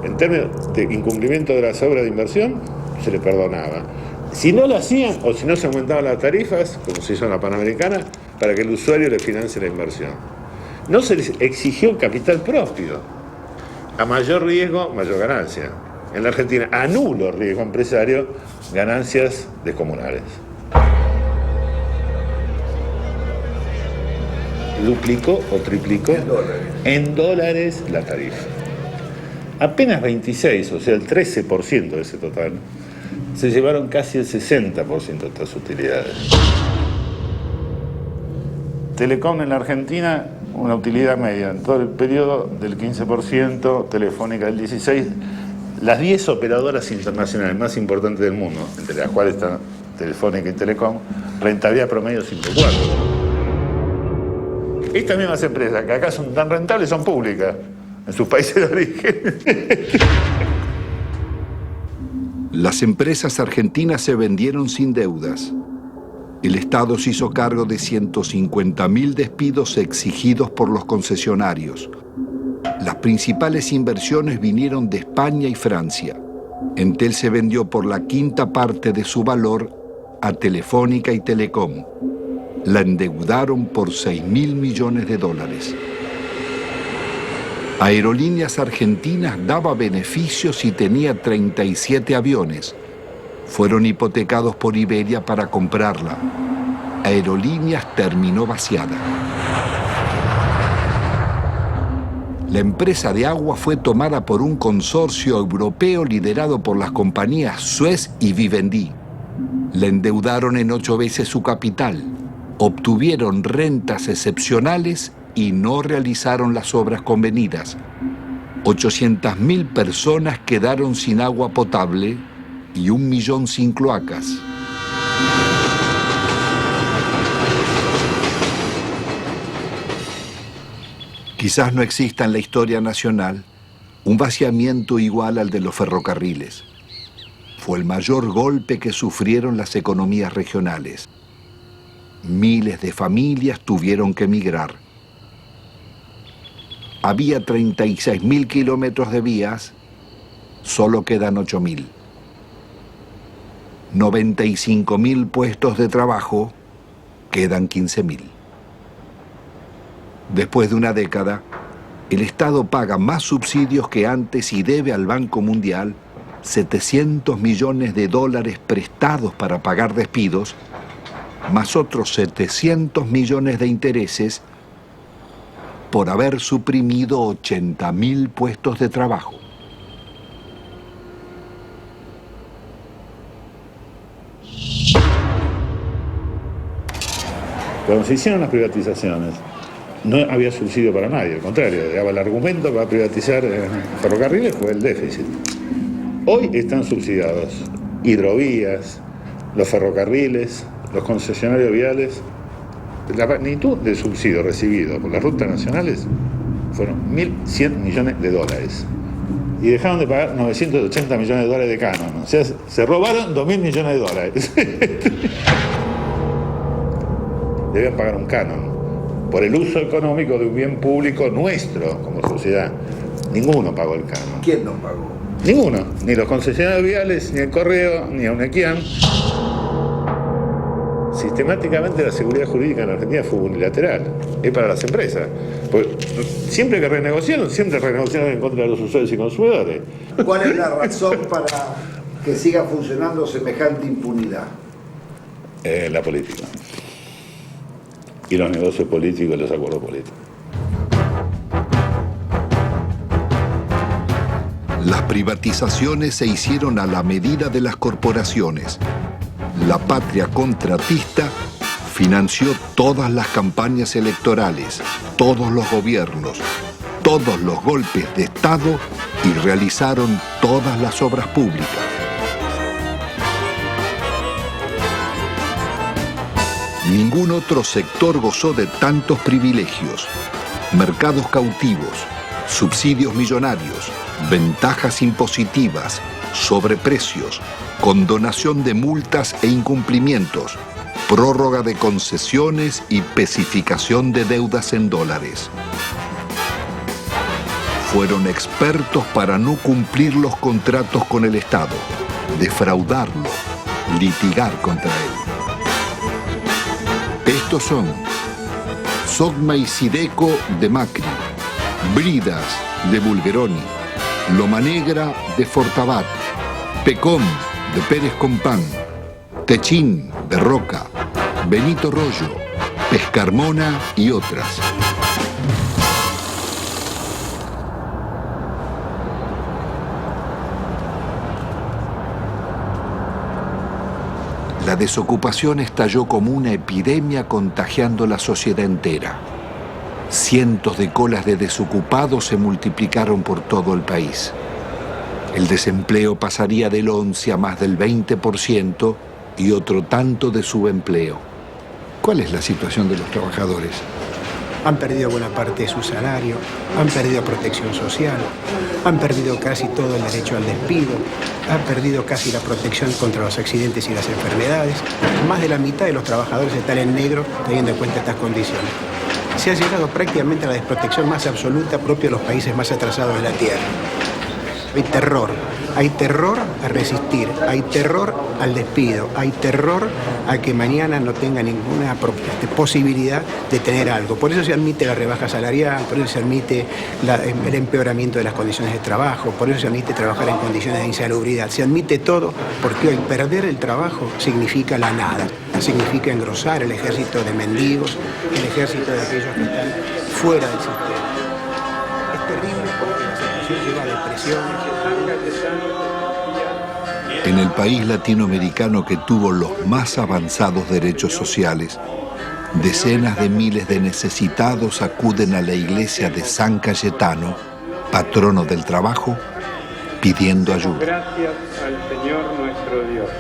En términos de incumplimiento de las obras de inversión, se le perdonaba. Si no lo hacían o si no se aumentaban las tarifas, como se hizo en la Panamericana, para que el usuario le financie la inversión. No se les exigió capital propio. A mayor riesgo, mayor ganancia. En la Argentina, a nulo riesgo empresario, ganancias descomunales. Duplicó o triplicó en dólares la tarifa. Apenas 26, o sea, el 13% de ese total, se llevaron casi el 60% de estas utilidades. Telecom en la Argentina, una utilidad media en todo el periodo del 15%, Telefónica del 16%, las 10 operadoras internacionales más importantes del mundo, entre las cuales están Telefónica y Telecom, rentabilidad promedio 5,4. Estas mismas empresas, que acá son tan rentables, son públicas en sus países de origen. Las empresas argentinas se vendieron sin deudas. El Estado se hizo cargo de 150.000 despidos exigidos por los concesionarios. Las principales inversiones vinieron de España y Francia. Entel se vendió por la quinta parte de su valor a Telefónica y Telecom. La endeudaron por 6.000 millones de dólares. Aerolíneas Argentinas daba beneficios y tenía 37 aviones. Fueron hipotecados por Iberia para comprarla. Aerolíneas terminó vaciada. La empresa de agua fue tomada por un consorcio europeo liderado por las compañías Suez y Vivendi. La endeudaron en 8 veces su capital. Obtuvieron rentas excepcionales y no realizaron las obras convenidas. 800.000 personas quedaron sin agua potable y 1 millón sin cloacas. Quizás no exista en la historia nacional un vaciamiento igual al de los ferrocarriles. Fue el mayor golpe que sufrieron las economías regionales. Miles de familias tuvieron que emigrar. Había 36.000 kilómetros de vías, solo quedan 8.000. 95.000 puestos de trabajo, quedan 15.000. Después de una década, el Estado paga más subsidios que antes y debe al Banco Mundial $700 millones prestados para pagar despidos, más otros 700 millones de intereses por haber suprimido 80.000 puestos de trabajo. Cuando se hicieron las privatizaciones, no había subsidio para nadie, al contrario, el argumento para privatizar ferrocarriles fue el déficit. Hoy están subsidiados hidrovías, los ferrocarriles, los concesionarios viales. La magnitud de subsidio recibido por las rutas nacionales fueron 1.100 millones de dólares. Y dejaron de pagar 980 millones de dólares de canon. O sea, se robaron 2.000 millones de dólares. Deben pagar un canon por el uso económico de un bien público nuestro como sociedad. Ninguno pagó el canon. ¿Quién no pagó? Ninguno, ni los concesionarios viales, ni el Correo, ni Unequian. Sistemáticamente la seguridad jurídica en la Argentina fue unilateral, es para las empresas. Pues, siempre que renegociaron en contra de los usuarios y consumidores. ¿Cuál es la razón para que siga funcionando semejante impunidad? La política. Y los negocios políticos y los acuerdos políticos. Las privatizaciones se hicieron a la medida de las corporaciones. La patria contratista financió todas las campañas electorales, todos los gobiernos, todos los golpes de Estado y realizaron todas las obras públicas. Ningún otro sector gozó de tantos privilegios, mercados cautivos, subsidios millonarios, ventajas impositivas, sobreprecios, condonación de multas e incumplimientos, prórroga de concesiones y especificación de deudas en dólares. Fueron expertos para no cumplir los contratos con el Estado, defraudarlo, litigar contra él. Estos son Sogma y Sideco de Macri, Bridas de Bulgeroni, Loma Negra de Fortabat, Pecom de Pérez Compán, Techín de Roca, Benito Rollo, Pescarmona y otras. La desocupación estalló como una epidemia contagiando la sociedad entera. Cientos de colas de desocupados se multiplicaron por todo el país. El desempleo pasaría del 11 a más del 20% y otro tanto de subempleo. ¿Cuál es la situación de los trabajadores? Han perdido buena parte de su salario, han perdido protección social, han perdido casi todo el derecho al despido, han perdido casi la protección contra los accidentes y las enfermedades. Más de la mitad de los trabajadores están en negro teniendo en cuenta estas condiciones. Se ha llegado prácticamente a la desprotección más absoluta propia de los países más atrasados de la Tierra. Hay terror a resistir, hay terror al despido, hay terror a que mañana no tenga ninguna posibilidad de tener algo. Por eso se admite la rebaja salarial, por eso se admite el empeoramiento de las condiciones de trabajo, por eso se admite trabajar en condiciones de insalubridad. Se admite todo porque hoy perder el trabajo significa la nada, significa engrosar el ejército de mendigos, el ejército de aquellos que están fuera del sistema. Es terrible porque la situación lleva a depresiones. En el país latinoamericano que tuvo los más avanzados derechos sociales, decenas de miles de necesitados acuden a la iglesia de San Cayetano, patrono del trabajo, pidiendo ayuda. Gracias al Señor nuestro Dios.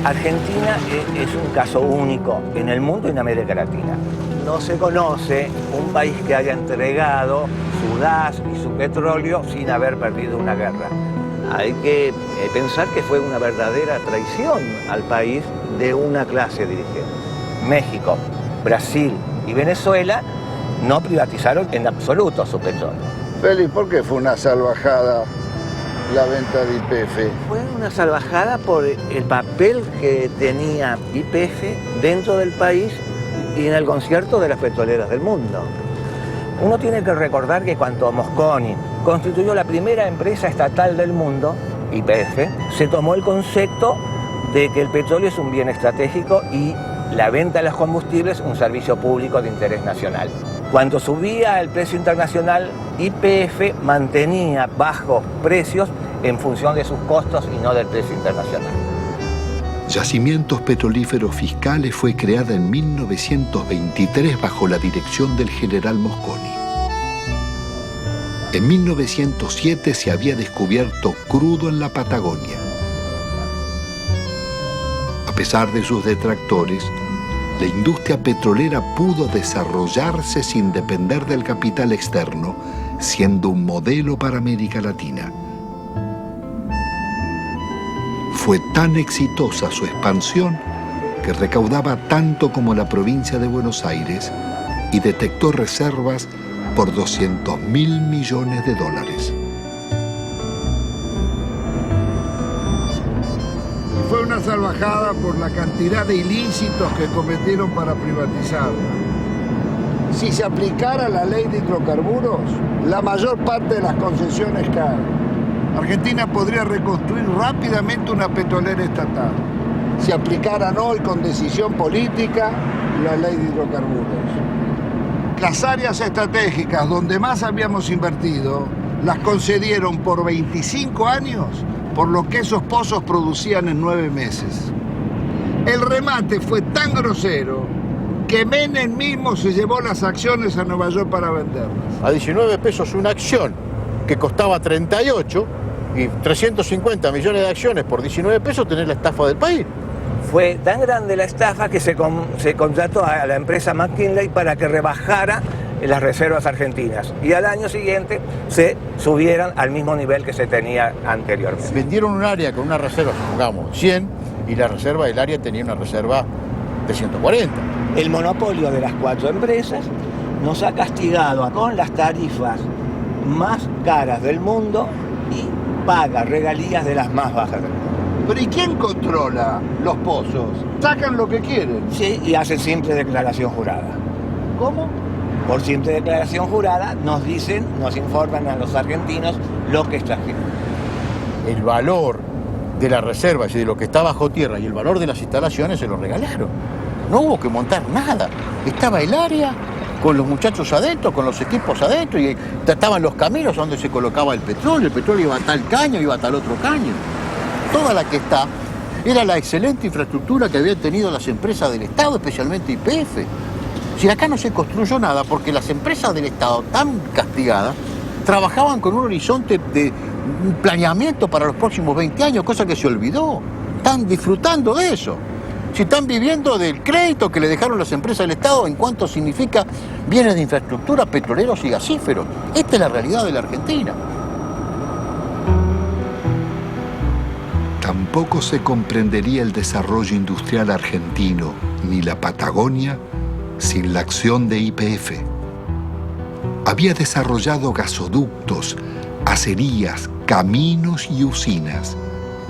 Argentina es un caso único en el mundo y en América Latina. No se conoce un país que haya entregado su gas y su petróleo sin haber perdido una guerra. Hay que pensar que fue una verdadera traición al país de una clase dirigente. México, Brasil y Venezuela no privatizaron en absoluto su petróleo. Félix, ¿por qué fue una salvajada la venta de YPF? Fue una salvajada por el papel que tenía YPF dentro del país y en el concierto de las petroleras del mundo. Uno tiene que recordar que cuando Mosconi constituyó la primera empresa estatal del mundo, YPF, se tomó el concepto de que el petróleo es un bien estratégico y la venta de los combustibles un servicio público de interés nacional. Cuando subía el precio internacional, YPF mantenía bajos precios en función de sus costos y no del precio internacional. Yacimientos Petrolíferos Fiscales fue creada en 1923 bajo la dirección del general Mosconi. En 1907 se había descubierto crudo en la Patagonia. A pesar de sus detractores, la industria petrolera pudo desarrollarse sin depender del capital externo, siendo un modelo para América Latina. Fue tan exitosa su expansión que recaudaba tanto como la provincia de Buenos Aires y detectó reservas por $200.000 millones. Fue una salvajada por la cantidad de ilícitos que cometieron para privatizarla. Si se aplicara la ley de hidrocarburos, la mayor parte de las concesiones caen. Argentina podría reconstruir rápidamente una petrolera estatal si aplicaran hoy con decisión política la ley de hidrocarburos. Las áreas estratégicas donde más habíamos invertido las concedieron por 25 años por lo que esos pozos producían en 9 meses. El remate fue tan grosero que Menem mismo se llevó las acciones a Nueva York para venderlas. A 19 pesos una acción que costaba 38 y 350 millones de acciones por 19 pesos tenés la estafa del país. Fue tan grande la estafa que se contrató a la empresa McKinley para que rebajara las reservas argentinas y al año siguiente se subieran al mismo nivel que se tenía anteriormente. Vendieron un área con una reserva, supongamos, 100 y la reserva del área tenía una reserva de 140. El monopolio de las 4 empresas nos ha castigado con las tarifas más caras del mundo y paga regalías de las más bajas del mundo. ¿Pero y quién controla los pozos? Sacan lo que quieren. Sí, y hacen simple declaración jurada. ¿Cómo? Por simple declaración jurada nos informan a los argentinos lo que está haciendo. El valor de las reservas y de lo que está bajo tierra y el valor de las instalaciones se lo regalaron. No hubo que montar nada. Estaba el área con los muchachos adentro, con los equipos adentro y estaban los caminos donde se colocaba el petróleo iba a tal caño, iba a tal otro caño. Toda la que está era la excelente infraestructura que habían tenido las empresas del Estado, especialmente YPF. Si acá no se construyó nada porque las empresas del Estado, tan castigadas, trabajaban con un horizonte de planeamiento para los próximos 20 años, cosa que se olvidó. Están disfrutando de eso. Si están viviendo del crédito que le dejaron las empresas del Estado en cuanto significa bienes de infraestructura, petroleros y gasíferos. Esta es la realidad de la Argentina. Tampoco se comprendería el desarrollo industrial argentino ni la Patagonia sin la acción de YPF. Había desarrollado gasoductos, acerías, caminos y usinas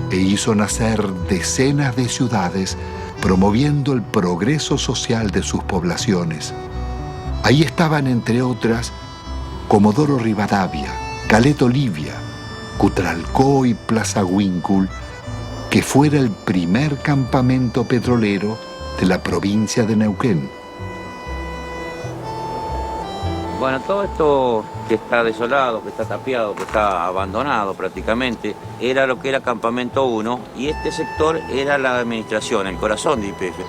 e hizo nacer decenas de ciudades promoviendo el progreso social de sus poblaciones. Ahí estaban, entre otras, Comodoro Rivadavia, Caleta Olivia, Cutralcó y Plaza Huíncul, que fuera el primer campamento petrolero de la provincia de Neuquén. Bueno, todo esto que está desolado, que está tapiado, que está abandonado prácticamente, era lo que era Campamento 1 y este sector era la administración, el corazón de YPF.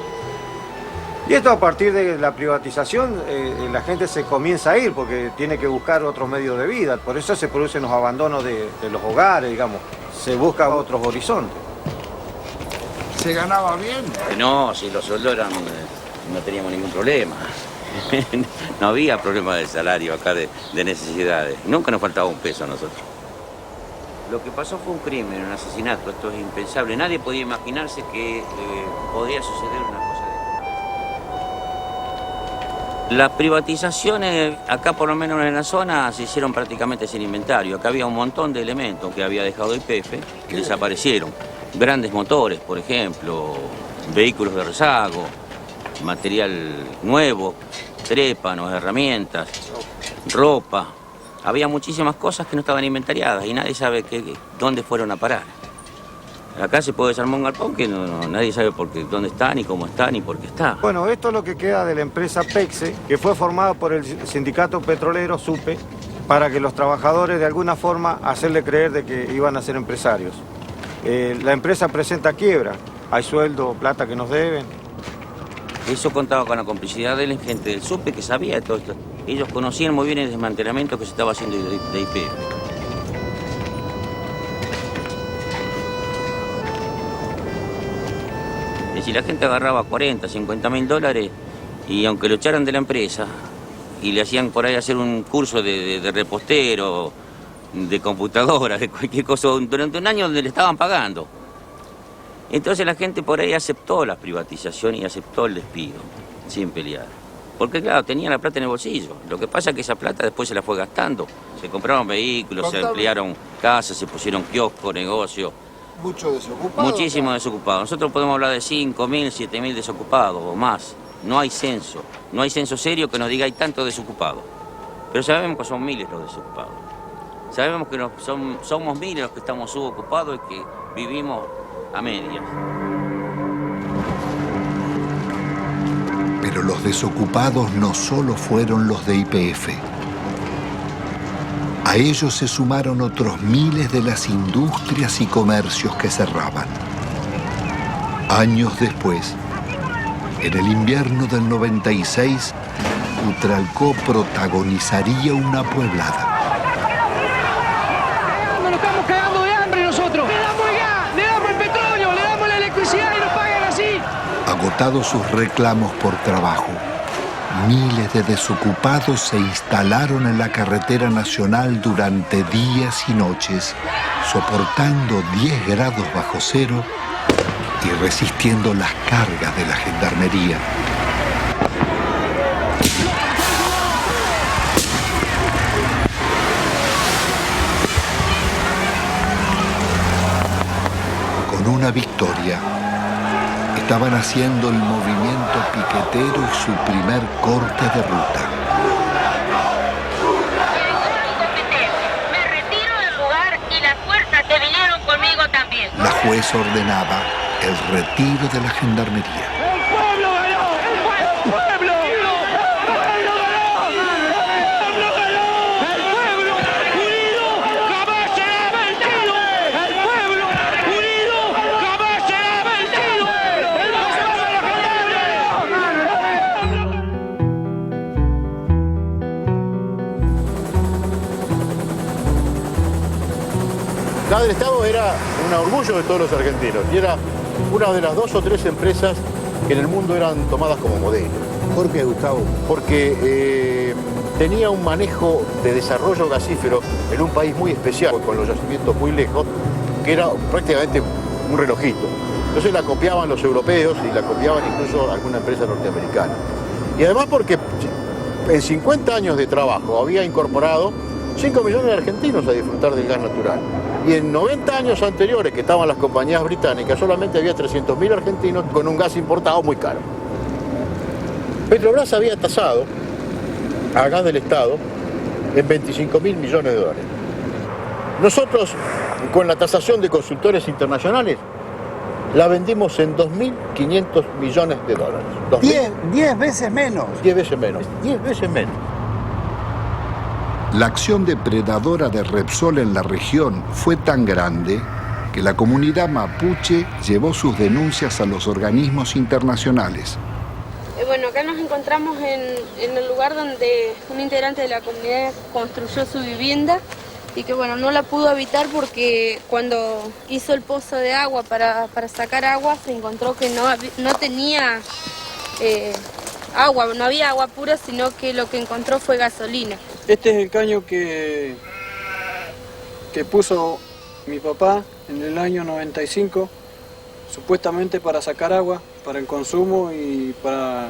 Y esto a partir de la privatización, la gente se comienza a ir porque tiene que buscar otros medios de vida, por eso se producen los abandonos de los hogares, digamos, se buscan otros horizontes. ¿Se ganaba bien? No, si los sueldos eran, no teníamos ningún problema. No había problema de salario acá, de necesidades. Nunca nos faltaba un peso a nosotros. Lo que pasó fue un crimen, un asesinato. Esto es impensable. Nadie podía imaginarse que podía suceder una cosa Las privatizaciones, acá por lo menos en la zona, se hicieron prácticamente sin inventario. Acá había un montón de elementos que había dejado YPF que desaparecieron. Grandes motores, por ejemplo, vehículos de rezago, material nuevo, trépanos, herramientas, ropa. Había muchísimas cosas que no estaban inventariadas y nadie sabe dónde fueron a parar. Acá se puede desarmar un galpón que nadie sabe dónde está, ni cómo está, ni por qué está. Bueno, esto es lo que queda de la empresa PEXE, que fue formada por el sindicato petrolero, SUPE, para que los trabajadores de alguna forma hacerle creer de que iban a ser empresarios. La empresa presenta quiebra, hay sueldo, plata que nos deben. Eso contaba con la complicidad de la gente del SUPE que sabía de todo esto. Ellos conocían muy bien el desmantelamiento que se estaba haciendo de YPF. Y si la gente agarraba 40, 50 mil dólares y aunque lo echaran de la empresa y le hacían por ahí hacer un curso de repostero, de computadora, de cualquier cosa, durante un año donde le estaban pagando. Entonces la gente por ahí aceptó la privatización y aceptó el despido, sin pelear. Porque claro, tenía la plata en el bolsillo. Lo que pasa es que esa plata después se la fue gastando. Se compraron vehículos, se ampliaron casas, se pusieron kioscos, negocios. Mucho desocupado. Muchísimo desocupado. Nosotros podemos hablar de 5.000, 7.000 desocupados o más. No hay censo. No hay censo serio que nos diga hay tantos desocupados. Pero sabemos que son miles los desocupados. Sabemos que somos miles los que estamos subocupados y que vivimos a medias. Pero los desocupados no solo fueron los de YPF. A ellos se sumaron otros miles de las industrias y comercios que cerraban. Años después, en el invierno del 96, Utralcó protagonizaría una pueblada. Nos estamos cagando de hambre nosotros. Le damos el gas, le damos el petróleo, le damos la electricidad y nos pagan así. Agotados sus reclamos por trabajo, miles de desocupados se instalaron en la carretera nacional durante días y noches, soportando 10 grados bajo cero y resistiendo las cargas de la gendarmería. Con una victoria, estaban haciendo el movimiento piquetero y su primer corte de ruta. Me retiro del lugar y las fuerzas que vinieron conmigo también. La juez ordenaba el retiro de la gendarmería. ¡El pueblo ganó! ¡El pueblo! ¡El pueblo ganó! ¡El pueblo ganó! ¡El pueblo unido jamás será vencido! ¡El pueblo unido jamás será vencido! La del Estado era un orgullo de todos los argentinos y era una de las 2 o 3 empresas que en el mundo eran tomadas como modelo. ¿Por qué, Gustavo? Porque tenía un manejo de desarrollo gasífero en un país muy especial, con los yacimientos muy lejos, que era prácticamente un relojito. Entonces la copiaban los europeos y la copiaban incluso alguna empresa norteamericana. Y además porque en 50 años de trabajo había incorporado 5 millones de argentinos a disfrutar del gas natural. Y en 90 años anteriores, que estaban las compañías británicas, solamente había 300.000 argentinos con un gas importado muy caro. Petrobras había tasado a gas del Estado en 25.000 millones de dólares. Nosotros, con la tasación de consultores internacionales, la vendimos en 2.500 millones de dólares. 10 veces menos. 10 veces menos. 10 veces menos. La acción depredadora de Repsol en la región fue tan grande que la comunidad mapuche llevó sus denuncias a los organismos internacionales. Bueno, acá nos encontramos en el lugar donde un integrante de la comunidad construyó su vivienda y que bueno, no la pudo habitar porque cuando hizo el pozo de agua para sacar agua se encontró que no tenía agua, no había agua pura, sino que lo que encontró fue gasolina. Este es el caño que puso mi papá en el año 95, supuestamente para sacar agua, para el consumo y para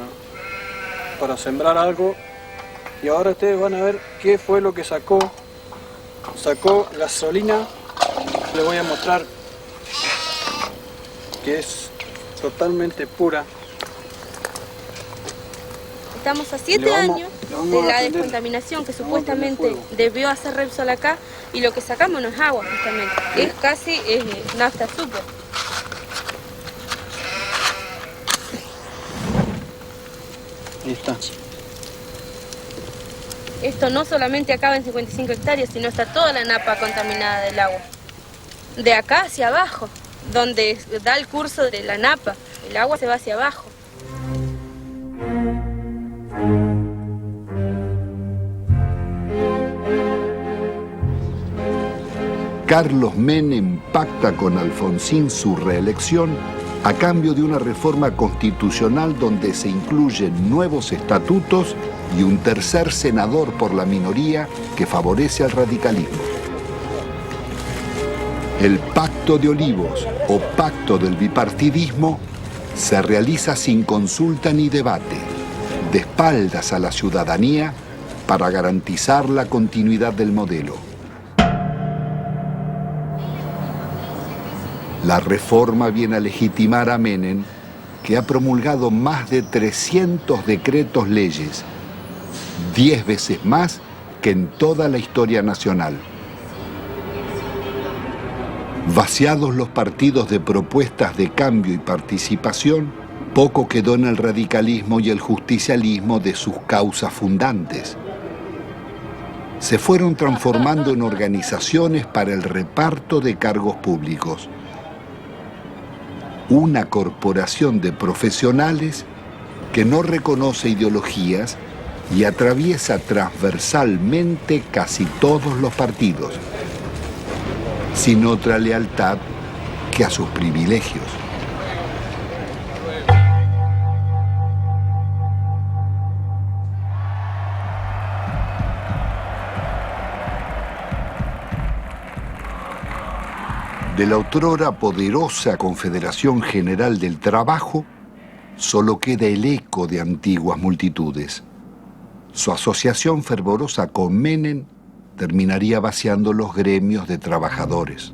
para sembrar algo. Y ahora ustedes van a ver qué fue lo que sacó. Sacó gasolina. Les voy a mostrar que es totalmente pura. Estamos a 7 años de la descontaminación que supuestamente debió hacer Repsol acá, y lo que sacamos no es agua, justamente. Es casi nafta super. Ahí está. Esto no solamente acaba en 55 hectáreas, sino está toda la napa contaminada del agua. De acá hacia abajo, donde da el curso de la napa, el agua se va hacia abajo. Carlos Menem pacta con Alfonsín su reelección a cambio de una reforma constitucional donde se incluyen nuevos estatutos y un tercer senador por la minoría que favorece al radicalismo. El Pacto de Olivos o Pacto del Bipartidismo se realiza sin consulta ni debate, de espaldas a la ciudadanía para garantizar la continuidad del modelo. La reforma viene a legitimar a Menem, que ha promulgado más de 300 decretos leyes, 10 veces más que en toda la historia nacional. Vaciados los partidos de propuestas de cambio y participación, poco quedó en el radicalismo y el justicialismo de sus causas fundantes. Se fueron transformando en organizaciones para el reparto de cargos públicos. Una corporación de profesionales que no reconoce ideologías y atraviesa transversalmente casi todos los partidos, sin otra lealtad que a sus privilegios. De la otrora poderosa Confederación General del Trabajo, solo queda el eco de antiguas multitudes. Su asociación fervorosa con Menem terminaría vaciando los gremios de trabajadores.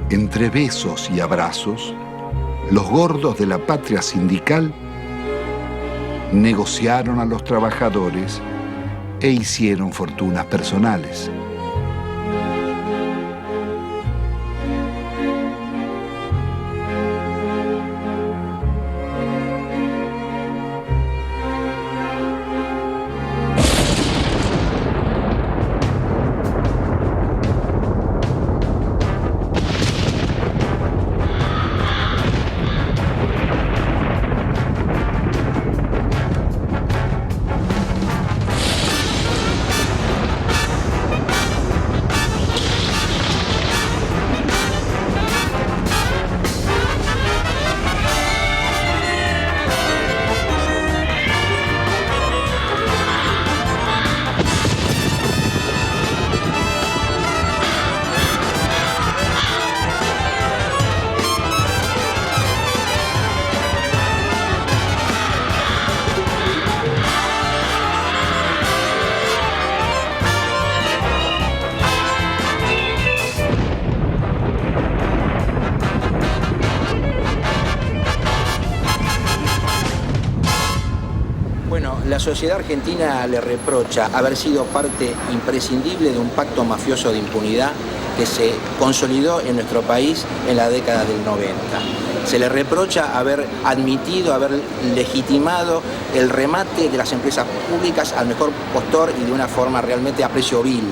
Entre besos y abrazos, los gordos de la patria sindical negociaron a los trabajadores e hicieron fortunas personales. La sociedad argentina le reprocha haber sido parte imprescindible de un pacto mafioso de impunidad que se consolidó en nuestro país en la década del 90. Se le reprocha haber admitido, haber legitimado el remate de las empresas públicas al mejor postor y de una forma realmente a precio vil.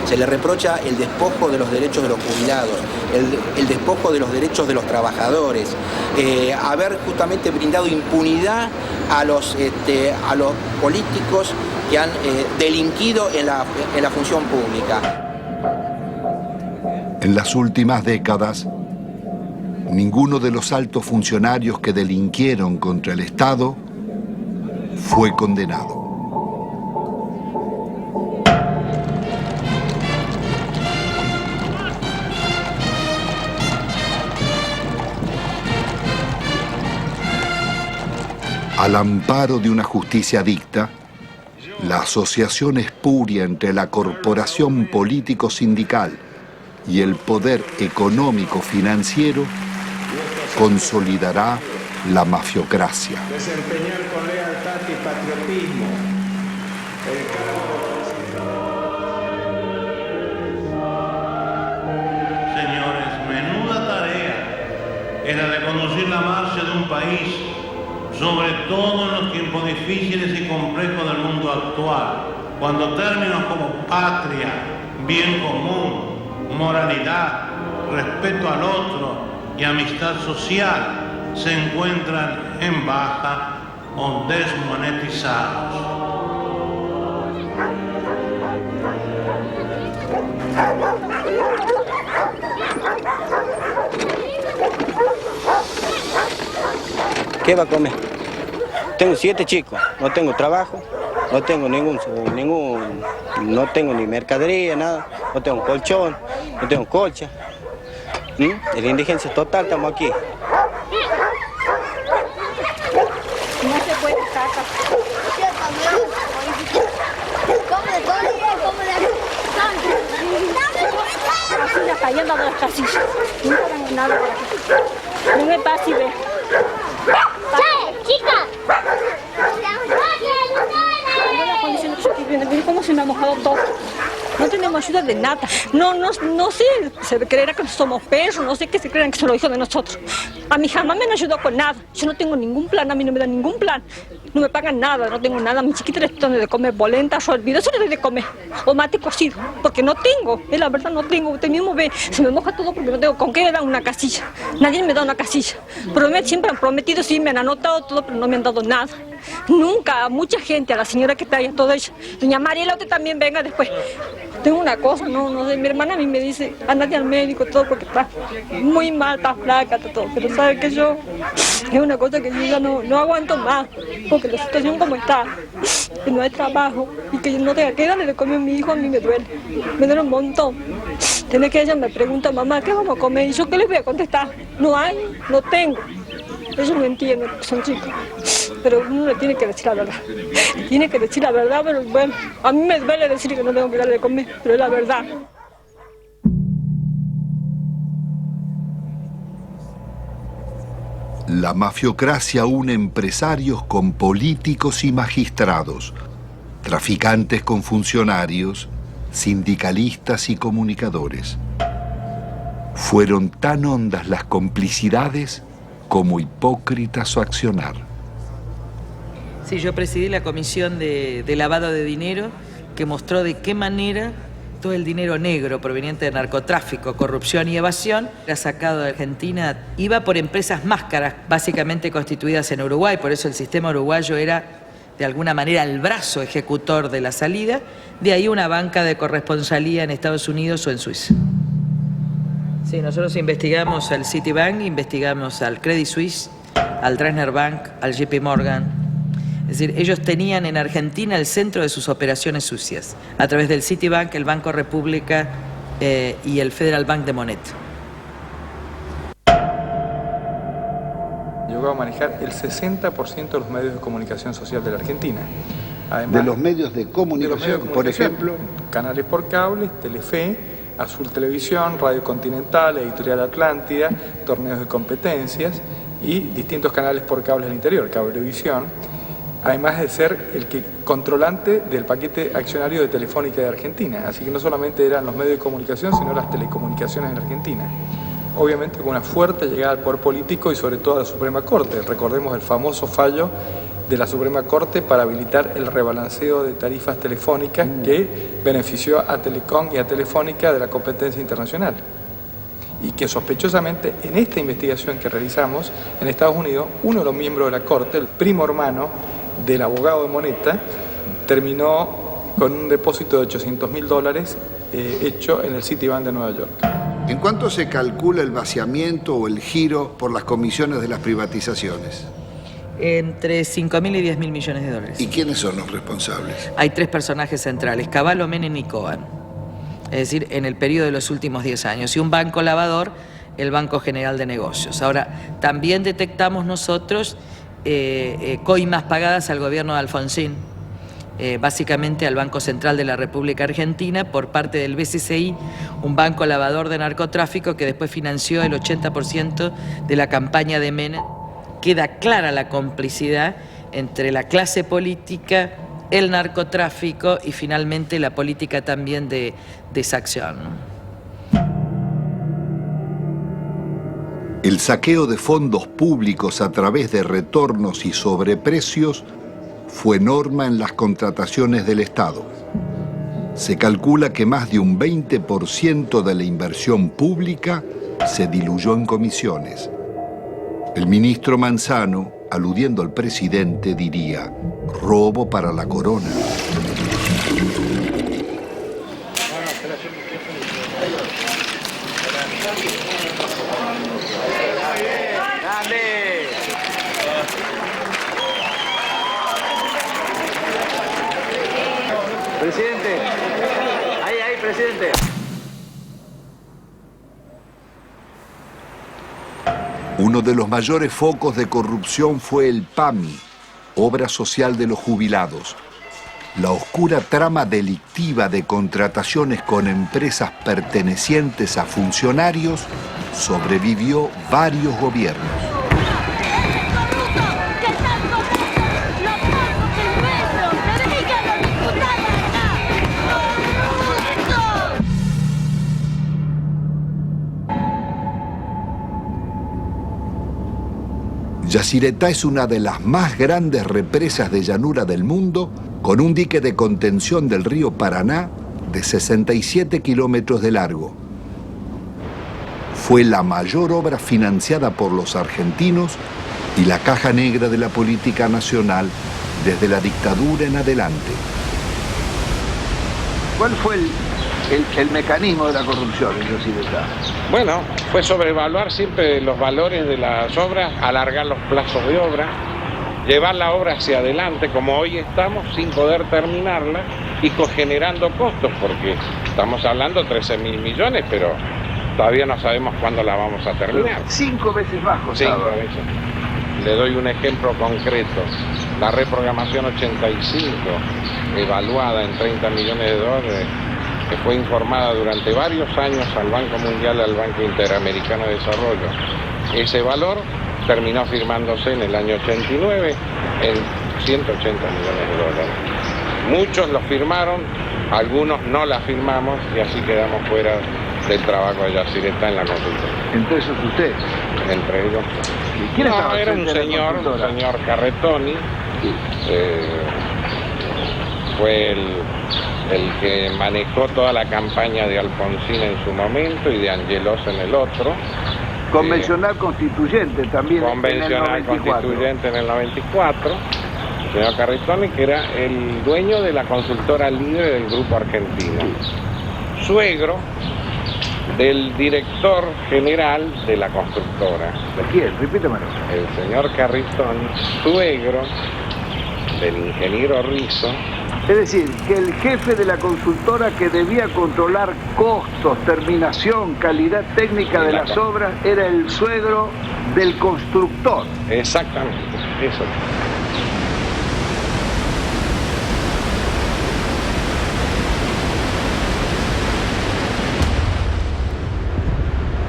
Se le reprocha el despojo de los derechos de los jubilados, el despojo de los derechos de los trabajadores, haber justamente brindado impunidad a los políticos que han delinquido en la función pública. En las últimas décadas, Ninguno de los altos funcionarios que delinquieron contra el Estado fue condenado. Al amparo de una justicia dicta, la asociación espuria entre la corporación político-sindical y el poder económico-financiero consolidará la mafiocracia. Desempeñar con lealtad y patriotismo Señores, menuda tarea es la de conducir la marcha de un país, sobre todo en los tiempos difíciles y complejos del mundo actual, cuando términos como patria, bien común, moralidad, respeto al otro y amistad social se encuentran en baja o desmonetizados. ¿Qué va a comer? Tengo 7 chicos, no tengo trabajo, no tengo no tengo ni mercadería, nada, no tengo colchón, no tengo colcha. En la indigencia total estamos aquí. No se puede estar acá. Así la cayendo de las casillas. No tengo nada por aquí. No me pasa y ve. ¡Chica! La condición que yo estoy viendo, miren cómo se me ha mojado todo. No tenemos ayuda de nada. No sé, se creerá que somos perros, no sé qué se creerán que son los hijos de nosotros. A mí jamás me han ayudado con nada. Yo no tengo ningún plan, a mí no me dan ningún plan. No me pagan nada, no tengo nada. A mi chiquita les doy de comer polenta, yo olvido, eso les doy de comer. O mate cocido, porque no tengo. La verdad no tengo. Usted mismo ve, se me moja todo porque no tengo con qué me dan una casilla. Nadie me da una casilla. Siempre han prometido, sí, me han anotado todo, pero no me han dado nada. Nunca, a mucha gente, a la señora que está ahí, a toda ella. Doña Mariela, usted también venga después. Tengo una cosa, no sé, mi hermana a mí me dice, andate al médico, todo, porque está muy mal, está flaca, está todo. Pero sabe que yo, es una cosa que yo ya no aguanto más, porque la situación como está, que no hay trabajo, y que yo no tenga que darle de comer a mi hijo, a mí me duele un montón. Tiene que ella me pregunta, mamá, ¿qué vamos a comer? Y yo, ¿qué les voy a contestar? No hay, no tengo. Ellos no entienden, son chicos, pero uno le tiene que decir la verdad. Tiene que decir la verdad, pero bueno, a mí me duele decir que no tengo que darle de comer, pero es la verdad. La mafiocracia une empresarios con políticos y magistrados, traficantes con funcionarios, sindicalistas y comunicadores. Fueron tan hondas las complicidades como hipócrita su accionar. Sí, yo presidí la comisión de lavado de dinero que mostró de qué manera todo el dinero negro proveniente de narcotráfico, corrupción y evasión era sacado de Argentina. Iba por empresas máscaras, básicamente constituidas en Uruguay, por eso el sistema uruguayo era de alguna manera el brazo ejecutor de la salida, de ahí una banca de corresponsalía en Estados Unidos o en Suiza. Sí, nosotros investigamos al Citibank, investigamos al Credit Suisse, al Dresdner Bank, al JP Morgan. Es decir, ellos tenían en Argentina el centro de sus operaciones sucias, a través del Citibank, el Banco República y el Federal Bank de Moneta. Llegó a manejar el 60% de los medios de comunicación social de la Argentina. Además, de los medios de comunicación, por ejemplo, canales por cable, Telefe, Azul Televisión, Radio Continental, Editorial Atlántida, torneos de competencias y distintos canales por cable al interior, Cablevisión, además de ser el controlante del paquete accionario de Telefónica de Argentina. Así que no solamente eran los medios de comunicación, sino las telecomunicaciones en Argentina. Obviamente con una fuerte llegada al poder político y sobre todo a la Suprema Corte. Recordemos el famoso fallo de la Suprema Corte para habilitar el rebalanceo de tarifas telefónicas que benefició a Telecom y a Telefónica de la competencia internacional. Y que sospechosamente en esta investigación que realizamos en Estados Unidos, uno de los miembros de la Corte, el primo hermano del abogado de Moneta, terminó con un depósito de $800.000 hecho en el Citibank de Nueva York. ¿En cuánto se calcula el vaciamiento o el giro por las comisiones de las privatizaciones? Entre 5.000 y 10.000 millones de dólares. ¿Y quiénes son los responsables? Hay 3 personajes centrales, Cavallo, Menem y Cohen. Es decir, en el periodo de los últimos 10 años. Y un banco lavador, el Banco General de Negocios. Ahora, también detectamos nosotros coimas pagadas al gobierno de Alfonsín, básicamente al Banco Central de la República Argentina por parte del BCCI, un banco lavador de narcotráfico que después financió el 80% de la campaña de Menem. Queda clara la complicidad entre la clase política, el narcotráfico y finalmente la política también de exacción. El saqueo de fondos públicos a través de retornos y sobreprecios fue norma en las contrataciones del Estado. Se calcula que más de un 20% de la inversión pública se diluyó en comisiones. El ministro Manzano, aludiendo al presidente, diría: robo para la corona. Presidente, ahí, presidente. Uno de los mayores focos de corrupción fue el PAMI, Obra Social de los Jubilados. La oscura trama delictiva de contrataciones con empresas pertenecientes a funcionarios sobrevivió varios gobiernos. Yacyretá es una de las más grandes represas de llanura del mundo, con un dique de contención del río Paraná de 67 kilómetros de largo. Fue la mayor obra financiada por los argentinos y la caja negra de la política nacional desde la dictadura en adelante. ¿Cuál fue el mecanismo de la corrupción en Yacyretá? Bueno, fue sobrevaluar siempre los valores de las obras, alargar los plazos de obra, llevar la obra hacia adelante, como hoy estamos, sin poder terminarla y generando costos, porque estamos hablando de 13.000 millones, pero todavía no sabemos cuándo la vamos a terminar. 5 veces bajo. 5 veces. Le doy un ejemplo concreto. La reprogramación 85, evaluada en 30 millones de dólares, que fue informada durante varios años al Banco Mundial y al Banco Interamericano de Desarrollo. Ese valor terminó firmándose en el año 89 en 180 millones de dólares. Muchos lo firmaron, algunos no la firmamos y así quedamos fuera del trabajo de Yacyretá en la consulta. ¿Entre esos usted? Entre ellos. ¿Y quién estaba era un señor Carretoni, fue el que manejó toda la campaña de Alfonsín en su momento y de Angelos en el otro. Convencional constituyente también. Convencional constituyente en el 94. El señor Carretoni, que era el dueño de la consultora libre del Grupo Argentino. Suegro del director general de la constructora. ¿De quién? Repítemelo. El señor Carretoni, suegro del ingeniero Rizzo. Es decir, que el jefe de la consultora que debía controlar costos, terminación, calidad técnica de las obras, era el suegro del constructor. Exactamente, eso.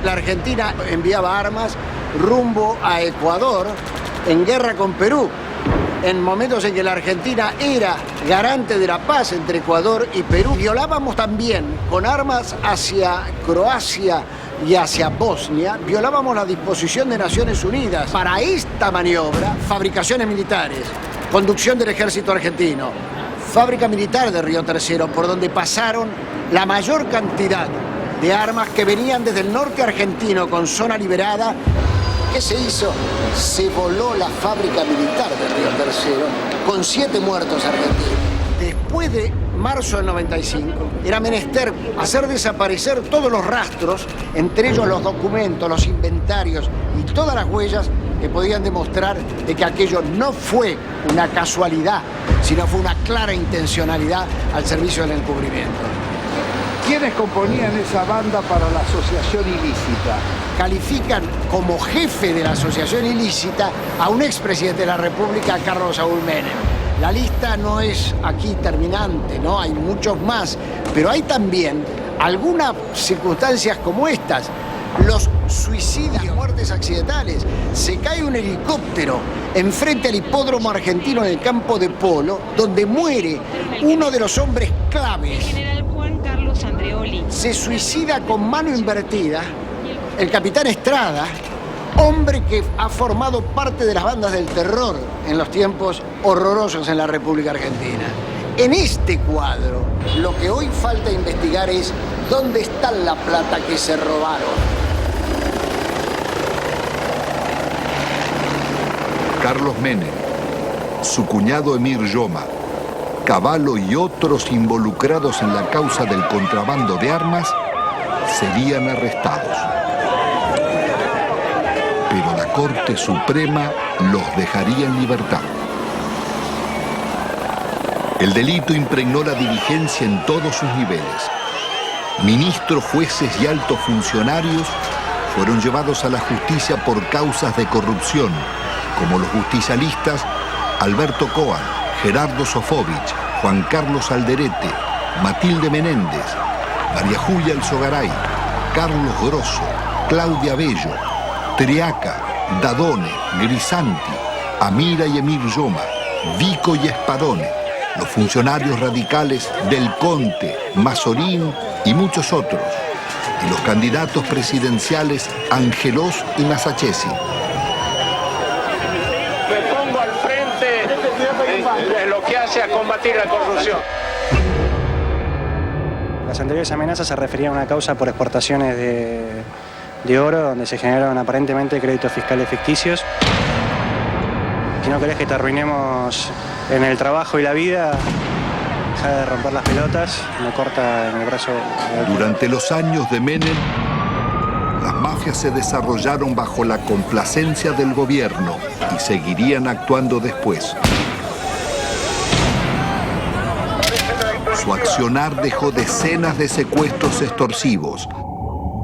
La Argentina enviaba armas rumbo a Ecuador en guerra con Perú, en momentos en que la Argentina era garante de la paz entre Ecuador y Perú. Violábamos también con armas hacia Croacia y hacia Bosnia, violábamos la disposición de Naciones Unidas para esta maniobra, fabricaciones militares, conducción del ejército argentino, fábrica militar de Río Tercero, por donde pasaron la mayor cantidad de armas que venían desde el norte argentino con zona liberada. ¿Qué se hizo? Se voló la fábrica militar de Río Tercero con 7 muertos argentinos. Después de marzo del 95, era menester hacer desaparecer todos los rastros, entre ellos los documentos, los inventarios y todas las huellas que podían demostrar de que aquello no fue una casualidad, sino fue una clara intencionalidad al servicio del encubrimiento. ¿Quiénes componían esa banda para la asociación ilícita? Califican como jefe de la asociación ilícita a un expresidente de la República, Carlos Saúl Menem. La lista no es aquí terminante, ¿no? Hay muchos más, pero hay también algunas circunstancias como estas. Los suicidios, muertes accidentales. Se cae un helicóptero enfrente al hipódromo argentino en el campo de polo, donde muere uno de los hombres claves. El general Juan Carlos Andreoli. Se suicida con mano invertida el capitán Estrada, hombre que ha formado parte de las bandas del terror en los tiempos horrorosos en la República Argentina. En este cuadro, lo que hoy falta investigar es dónde está la plata que se robaron. Carlos Menem, su cuñado Emir Yoma, Cavallo y otros involucrados en la causa del contrabando de armas serían arrestados. Pero la Corte Suprema los dejaría en libertad. El delito impregnó la dirigencia en todos sus niveles. Ministros, jueces y altos funcionarios fueron llevados a la justicia por causas de corrupción, como los justicialistas Alberto Coan, Gerardo Sofovich, Juan Carlos Alderete, Matilde Menéndez, María Julia Alzogaray, Carlos Grosso, Claudia Bello, Triaca, Dadone, Grisanti, Amira y Emir Yoma, Vico y Espadone, los funcionarios radicales Del Conte, Mazorín y muchos otros, y los candidatos presidenciales Angelós y Masachesi. Me pongo al frente de lo que hace a combatir la corrupción. Las anteriores amenazas se referían a una causa por exportaciones de oro, donde se generaron aparentemente créditos fiscales ficticios. Si no querés que te arruinemos en el trabajo y la vida, deja de romper las pelotas, me corta en el brazo. Durante los años de Menem, las mafias se desarrollaron bajo la complacencia del gobierno y seguirían actuando después. Su accionar dejó decenas de secuestros extorsivos,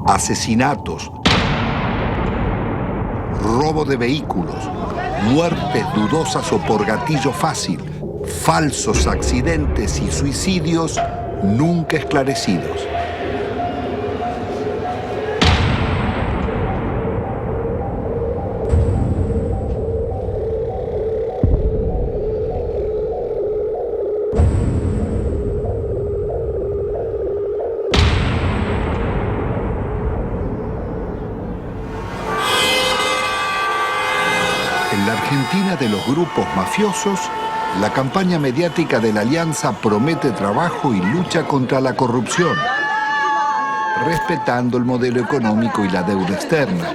asesinatos, robo de vehículos, muertes dudosas o por gatillo fácil, falsos accidentes y suicidios nunca esclarecidos. En la Argentina de los grupos mafiosos, la campaña mediática de la Alianza promete trabajo y lucha contra la corrupción, respetando el modelo económico y la deuda externa.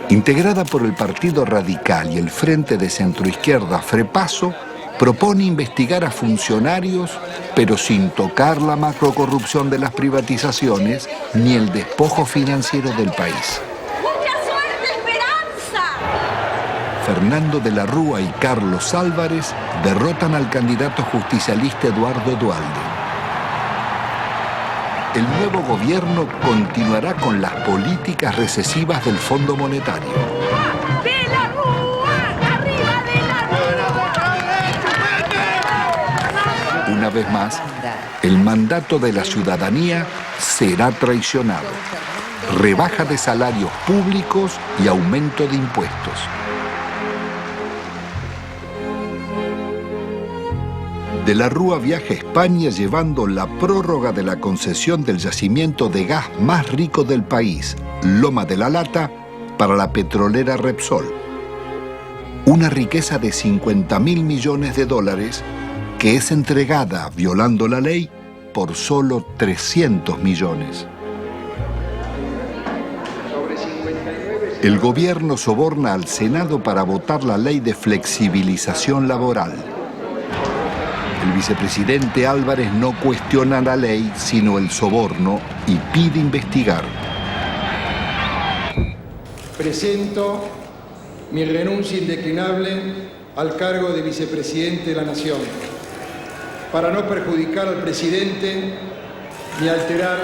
Integrada por el Partido Radical y el Frente de Centroizquierda Frepaso, propone investigar a funcionarios, pero sin tocar la macrocorrupción de las privatizaciones ni el despojo financiero del país. Fernando de la Rúa y Carlos Álvarez derrotan al candidato justicialista Eduardo Duhalde. El nuevo gobierno continuará con las políticas recesivas del Fondo Monetario. ¡De la Rúa! ¡Arriba de la Rúa! Una vez más, el mandato de la ciudadanía será traicionado. Rebaja de salarios públicos y aumento de impuestos. De la Rúa viaja a España llevando la prórroga de la concesión del yacimiento de gas más rico del país, Loma de la Lata, para la petrolera Repsol. Una riqueza de 50.000 millones de dólares que es entregada, violando la ley, por solo 300 millones. El gobierno soborna al Senado para votar la ley de flexibilización laboral. El vicepresidente Álvarez no cuestiona la ley, sino el soborno, y pide investigar. Presento mi renuncia indeclinable al cargo de vicepresidente de la Nación, para no perjudicar al presidente ni alterar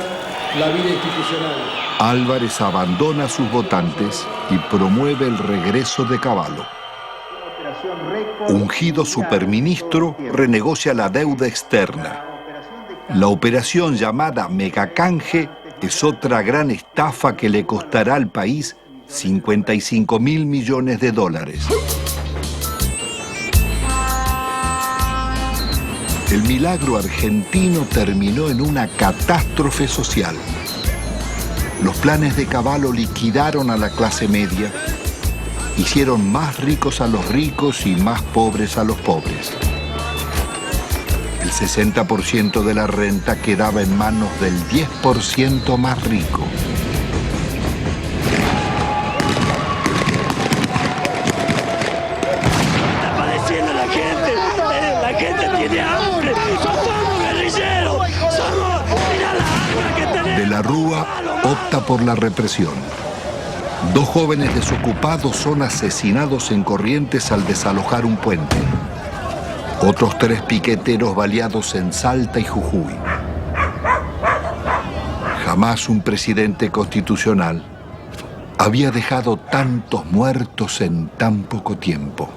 la vida institucional. Álvarez abandona a sus votantes y promueve el regreso de Cavallo. Ungido superministro, renegocia la deuda externa. La operación llamada Megacanje es otra gran estafa que le costará al país 55.000 millones de dólares. El milagro argentino terminó en una catástrofe social. Los planes de Cavallo liquidaron a la clase media, hicieron más ricos a los ricos y más pobres a los pobres. El 60% de la renta quedaba en manos del 10% más rico. Está padeciendo la gente tiene hambre, somos guerrilleros, mirá las armas que tenemos. De la Rúa opta por la represión. 2 jóvenes desocupados son asesinados en Corrientes al desalojar un puente. Otros 3 piqueteros baleados en Salta y Jujuy. Jamás un presidente constitucional había dejado tantos muertos en tan poco tiempo.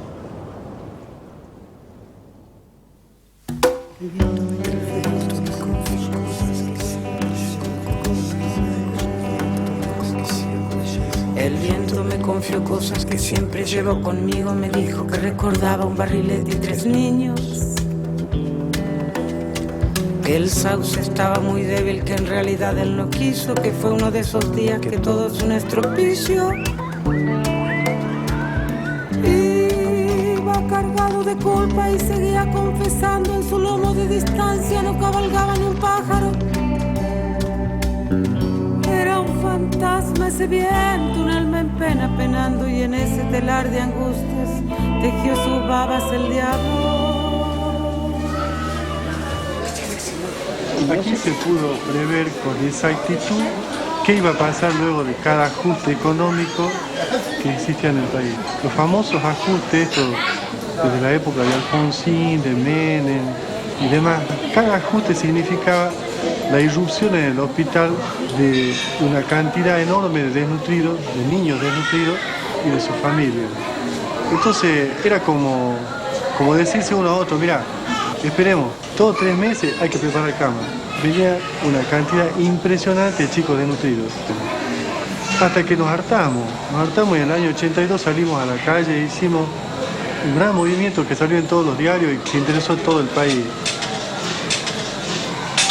El viento me confió cosas que siempre llevo conmigo. Me dijo que recordaba un barrilete y 3 niños. Que el sauce estaba muy débil, que en realidad él no quiso. Que fue uno de esos días que todo es un estropicio. Iba cargado de culpa y seguía confesando. En su lomo de distancia no cabalgaba ni un pájaro. Era un fantasma ese viento, un alma en pena penando, y en ese telar de angustias tejió sus babas el diablo. Aquí se pudo prever con exactitud qué iba a pasar luego de cada ajuste económico que existía en el país. Los famosos ajustes, estos desde la época de Alfonsín, de Menem y demás, cada ajuste significaba la irrupción en el hospital de una cantidad enorme de desnutridos, de niños desnutridos y de sus familias. Entonces era como decirse uno a otro, mirá, esperemos, todos 3 meses hay que preparar cama. Venía una cantidad impresionante de chicos desnutridos. Hasta que nos hartamos y en el año 82 salimos a la calle e hicimos un gran movimiento que salió en todos los diarios y que interesó a todo el país.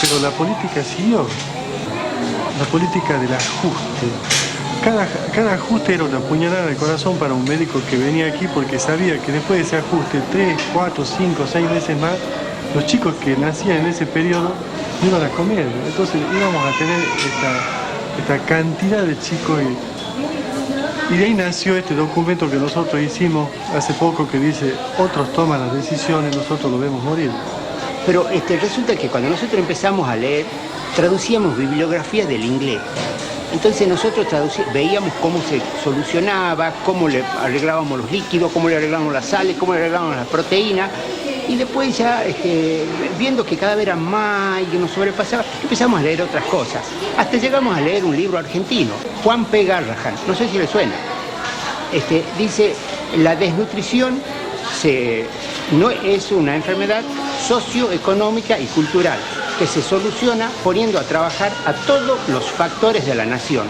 Pero la política siguió, la política del ajuste. Cada ajuste era una puñalada al corazón para un médico que venía aquí, porque sabía que después de ese ajuste, 3, 4, 5, 6 meses más, los chicos que nacían en ese periodo no iban a comer. Entonces íbamos a tener esta cantidad de chicos y de ahí nació este documento que nosotros hicimos hace poco que dice: otros toman las decisiones, nosotros lo vemos morir. Pero resulta que cuando nosotros empezamos a leer, traducíamos bibliografía del inglés. Entonces nosotros veíamos cómo se solucionaba, cómo le arreglábamos los líquidos, cómo le arreglábamos las sales, cómo le arreglábamos las proteínas. Y después ya, viendo que cada vez era más y que nos sobrepasaba, empezamos a leer otras cosas. Hasta llegamos a leer un libro argentino, Juan P. Garrahan, no sé si le suena. Dice: la desnutrición no es una enfermedad socioeconómica y cultural que se soluciona poniendo a trabajar a todos los factores de la nación.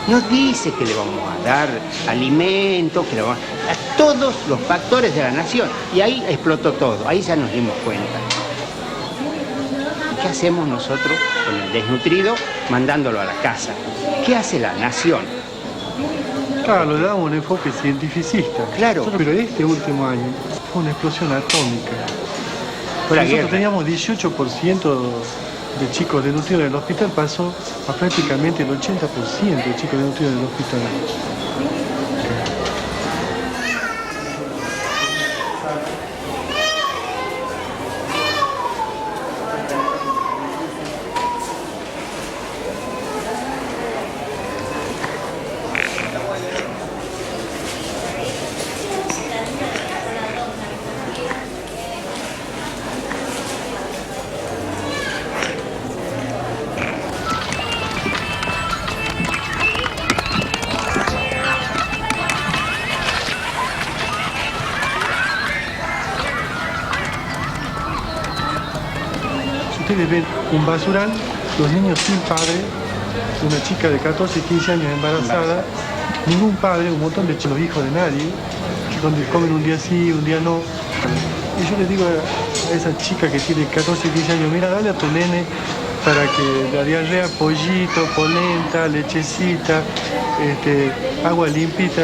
Nos dice que le vamos a dar alimento, que le vamos a todos los factores de la nación. Y ahí explotó todo, ahí ya nos dimos cuenta. ¿Qué hacemos nosotros con el desnutrido mandándolo a la casa? ¿Qué hace la nación? Claro, le damos un enfoque cientificista. Claro. Pero este último año fue una explosión atómica. Nosotros teníamos 18% de chicos desnutridos en el hospital, pasó a prácticamente el 80% de chicos desnutridos en el hospital. ustedes ven un basural, los niños sin padre, una chica de 14, 15 años embarazada, ningún padre, un montón de los hijos de nadie, donde comen un día sí, un día no. Y yo le digo a esa chica que tiene 14, 15 años, mira, dale a tu nene para que la diarrea, pollito, polenta, lechecita, agua limpita.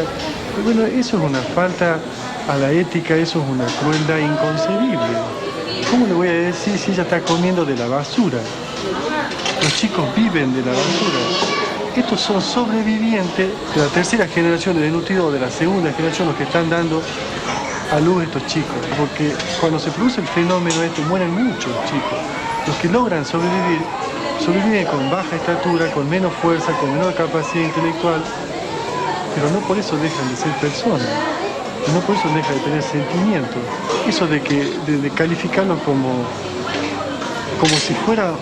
Y bueno, eso es una falta a la ética, eso es una crueldad inconcebible. ¿Cómo le voy a decir si ella está comiendo de la basura? Los chicos viven de la basura. Estos son sobrevivientes de la tercera generación de desnutridos, de la segunda generación, los que están dando a luz estos chicos. Porque cuando se produce el fenómeno mueren muchos chicos. Los que logran sobrevivir, sobreviven con baja estatura, con menos fuerza, con menor capacidad intelectual, pero no por eso dejan de ser personas, no por eso dejan de tener sentimientos. Eso de calificarlos como si fuera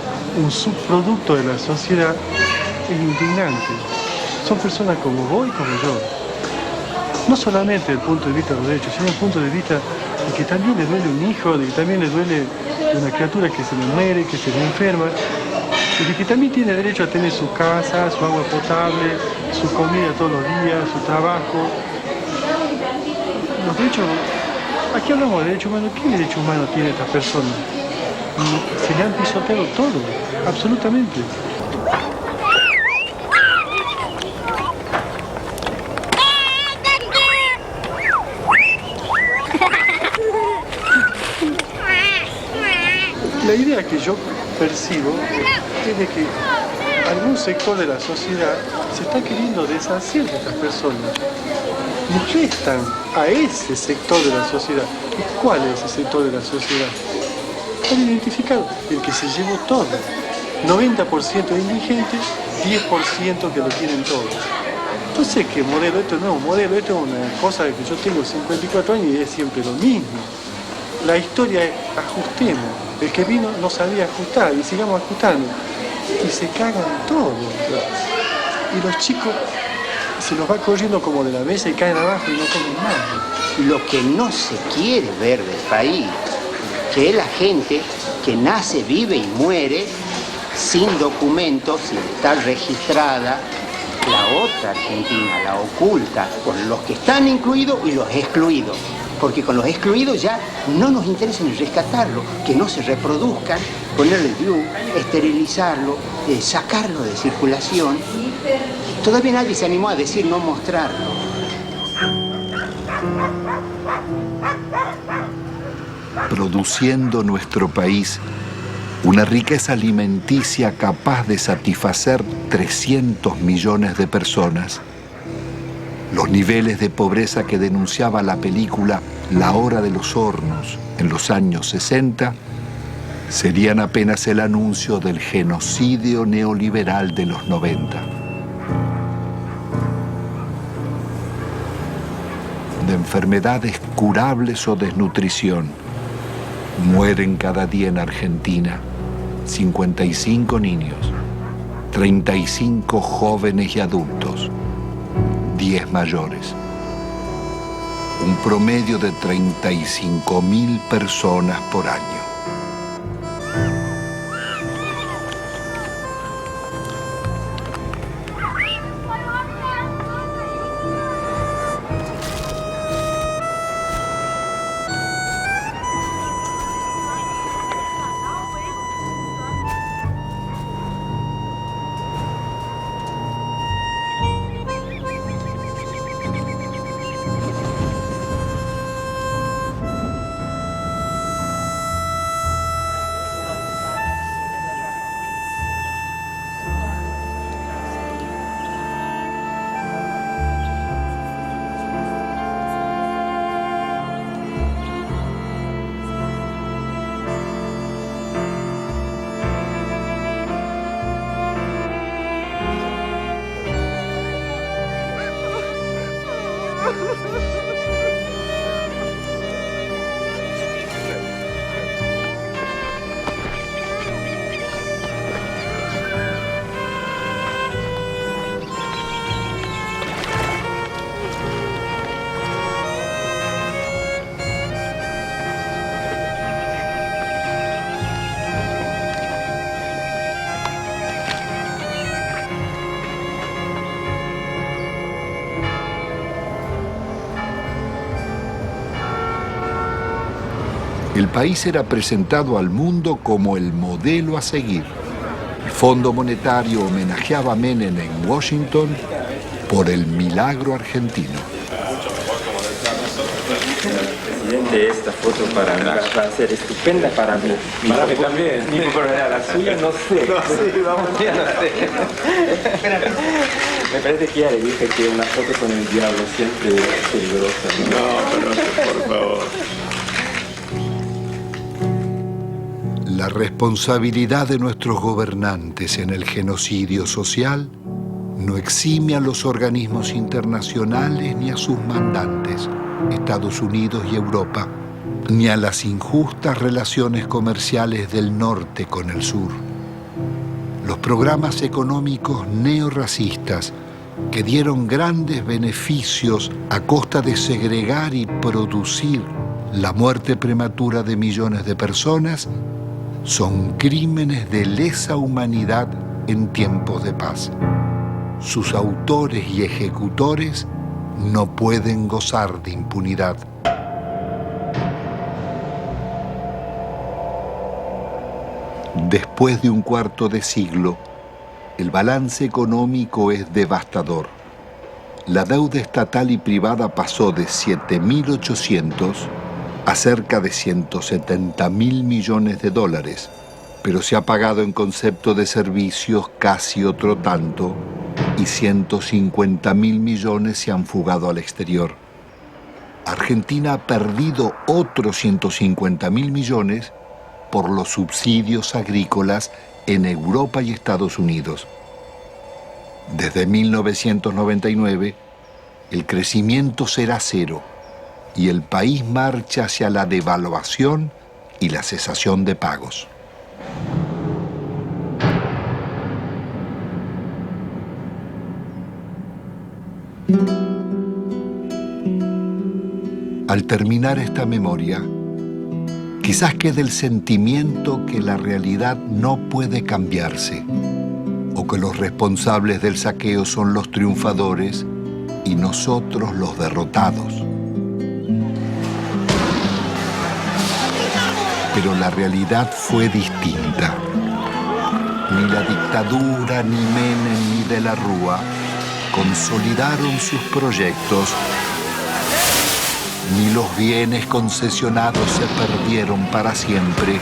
un subproducto de la sociedad es indignante. Son personas como vos y como yo. No solamente desde el punto de vista de los derechos, sino desde el punto de vista de que también le duele un hijo, de que también le duele una criatura que se le muere, que se le enferma, y de que también tiene derecho a tener su casa, su agua potable, su comida todos los días, su trabajo. Los derechos, aquí hablamos de derechos humanos. ¿Qué derecho humano tiene esta persona? Se le han pisoteado todo, absolutamente. La idea que yo percibo es de que algún sector de la sociedad se está queriendo deshacer de estas personas. Y restan a ese sector de la sociedad. ¿Y cuál es ese sector de la sociedad? Está identificado, el que se llevó todo. 90% de indigentes, 10% que lo tienen todo. No sé qué modelo, esto no es un modelo, esto es una cosa de que yo tengo 54 años y es siempre lo mismo. La historia es ajustemos. El que vino no sabía ajustar y sigamos ajustando. Y se cagan todo. Y los chicos se los va corriendo como de la mesa y caen abajo y no comen nada. Lo que no se quiere ver del país, que es la gente que nace, vive y muere sin documentos, sin estar registrada, la otra Argentina, la oculta, con los que están incluidos y los excluidos. Porque con los excluidos ya no nos interesa ni rescatarlo, que no se reproduzcan, ponerle DIU, esterilizarlo, sacarlo de circulación. Todavía nadie se animó a decir no mostrarlo. Produciendo nuestro país una riqueza alimenticia capaz de satisfacer 300 millones de personas. Los niveles de pobreza que denunciaba la película La Hora de los Hornos en los años 60 serían apenas el anuncio del genocidio neoliberal de los 90. De enfermedades curables o desnutrición, mueren cada día en Argentina 55 niños, 35 jóvenes y adultos, 10 mayores. Un promedio de 35.000 personas por año. el país era presentado al mundo como el modelo a seguir. El Fondo Monetario homenajeaba a Menem en Washington por el milagro argentino. Presidente, esta foto para mí va a ser estupenda para mí. Para mí también. La suya no sé. No, sí, vamos. Ya no sé. Me parece que ya le dije que una foto con el diablo siempre es peligrosa. No, por favor. La responsabilidad de nuestros gobernantes en el genocidio social no exime a los organismos internacionales ni a sus mandantes, Estados Unidos y Europa, ni a las injustas relaciones comerciales del norte con el sur. Los programas económicos neorracistas que dieron grandes beneficios a costa de segregar y producir la muerte prematura de millones de personas son crímenes de lesa humanidad en tiempos de paz. Sus autores y ejecutores no pueden gozar de impunidad. Después de un cuarto de siglo, el balance económico es devastador. La deuda estatal y privada pasó de 7.800 a cerca de 170.000 millones de dólares, pero se ha pagado en concepto de servicios casi otro tanto y 150.000 millones se han fugado al exterior. Argentina ha perdido otros 150.000 millones por los subsidios agrícolas en Europa y Estados Unidos. Desde 1999, el crecimiento será cero y el país marcha hacia la devaluación y la cesación de pagos. Al terminar esta memoria, quizás quede el sentimiento que la realidad no puede cambiarse, o que los responsables del saqueo son los triunfadores y nosotros los derrotados. Pero la realidad fue distinta. Ni la dictadura, ni Menem, ni de la Rúa consolidaron sus proyectos, ni los bienes concesionados se perdieron para siempre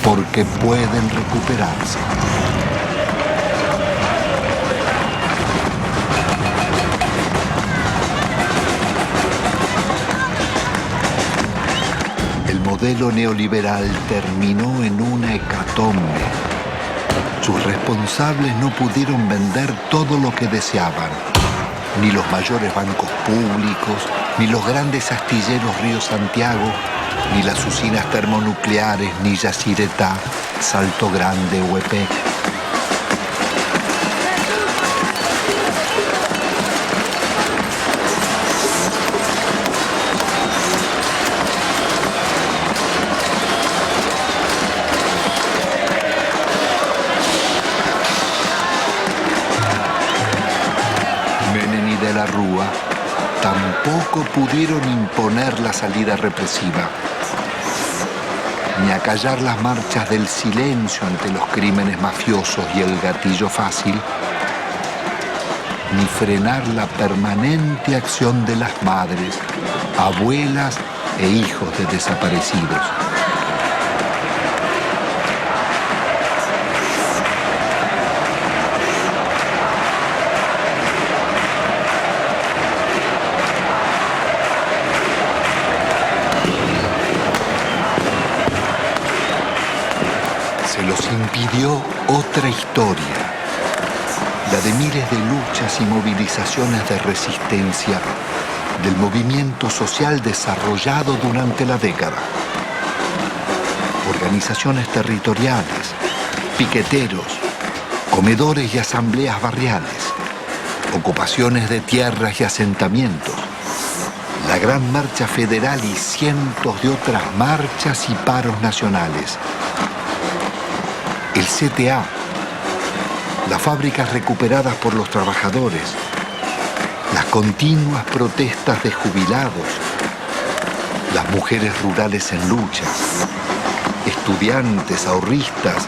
porque pueden recuperarse. El modelo neoliberal terminó en una hecatombe. Sus responsables no pudieron vender todo lo que deseaban, ni los mayores bancos públicos, ni los grandes astilleros Río Santiago, ni las usinas termonucleares, ni Yacyretá, Salto Grande o EPEC. Menem y de la Rúa tampoco pudieron imponer la salida represiva, ni acallar las marchas del silencio ante los crímenes mafiosos y el gatillo fácil, ni frenar la permanente acción de las madres, abuelas e hijos de desaparecidos. Se los impidió otra historia, la de miles de luchas y movilizaciones de resistencia del movimiento social desarrollado durante la década. Organizaciones territoriales, piqueteros, comedores y asambleas barriales, ocupaciones de tierras y asentamientos, la Gran Marcha Federal y cientos de otras marchas y paros nacionales. El CTA, las fábricas recuperadas por los trabajadores, las continuas protestas de jubilados, las mujeres rurales en lucha, estudiantes, ahorristas,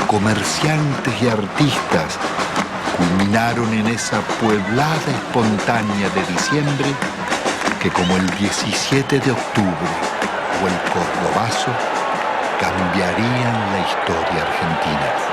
comerciantes y artistas culminaron en esa pueblada espontánea de diciembre que, como el 17 de octubre o el Cordobazo, cambiarían la historia argentina.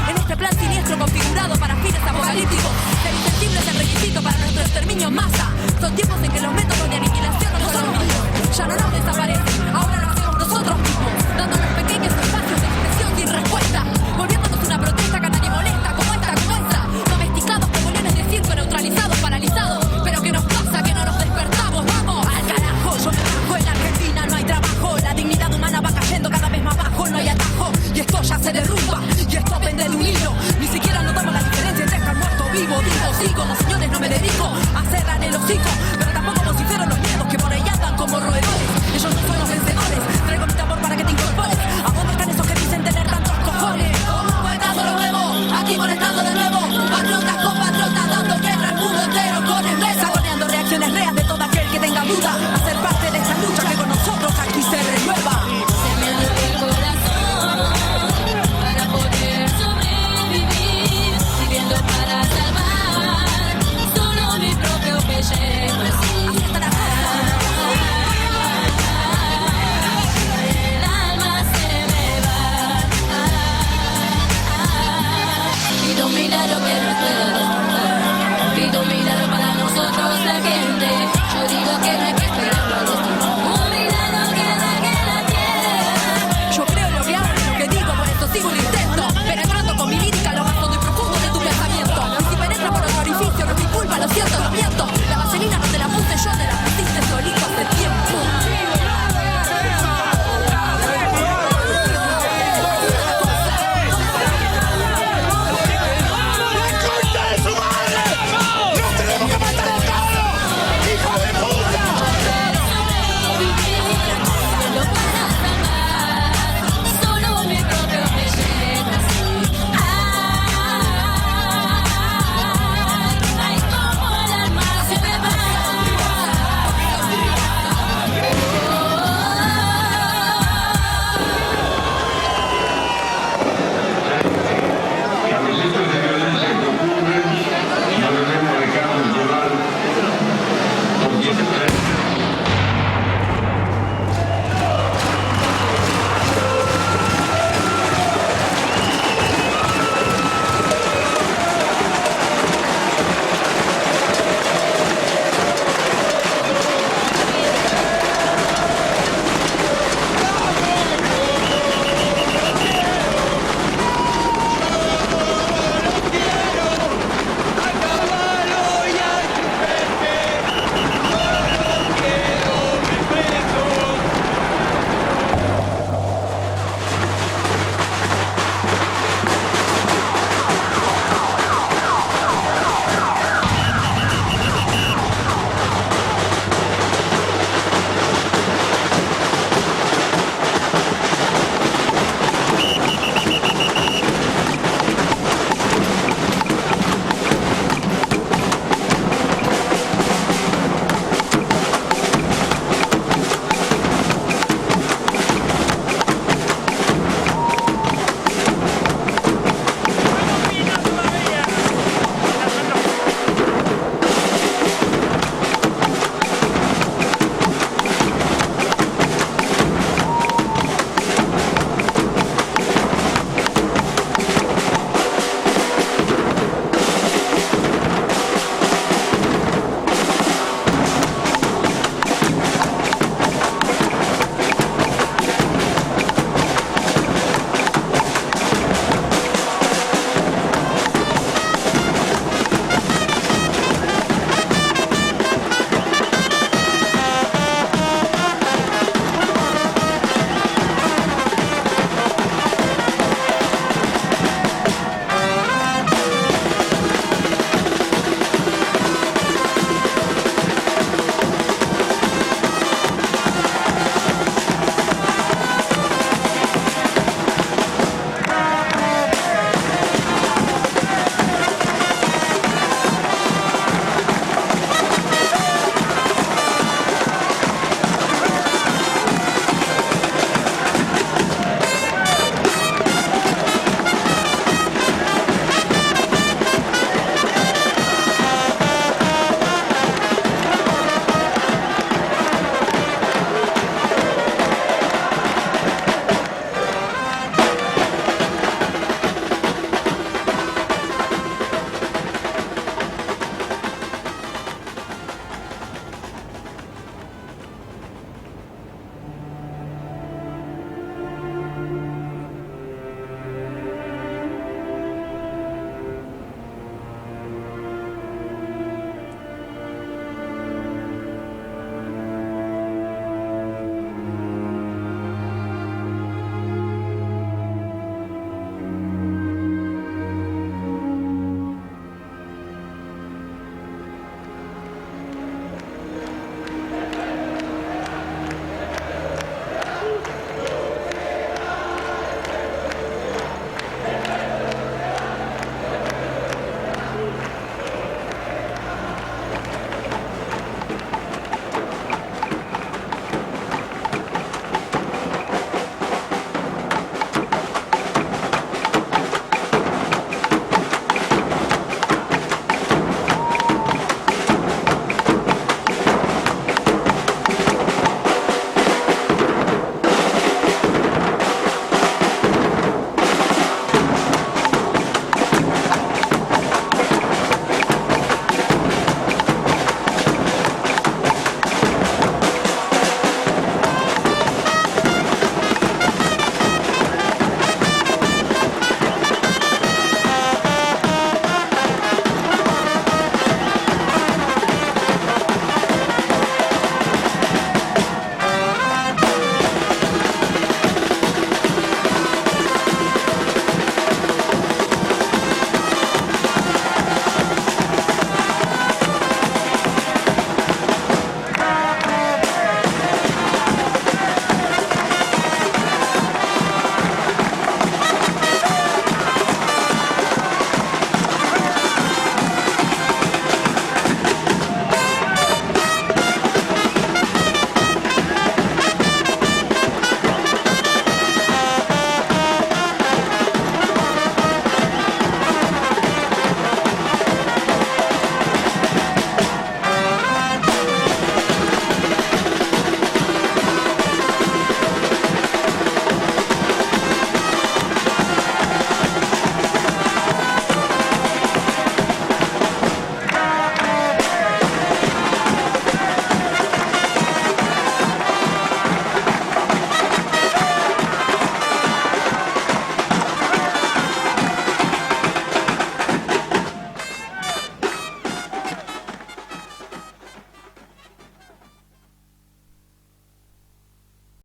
En este plan siniestro configurado para fines apocalípticos, ser insensible es el requisito para nuestro exterminio en masa. Son tiempos en que los métodos de aniquilación no son los mismos. Ya no nos desaparecen, ahora lo hacemos nosotros mismos, dándonos pequeños espacios de expresión sin respuesta, volviéndonos una protesta que a nadie molesta, como esta, domesticados como leones de circo, neutralizados, paralizados. Pero ¿qué nos pasa? Que no nos despertamos, vamos al carajo. Yo me bajo, en la Argentina no hay trabajo, la dignidad humana va cayendo cada vez más bajo, no hay atajo, y esto ya se derrumba, y esto pende de un hilo. Ni siquiera notamos la diferencia entre estar muerto o vivo. Digo, sigo, no señores, no me dedico a cerrar el hocico, pero tampoco vocifero los miedos que por ahí andan como roedores.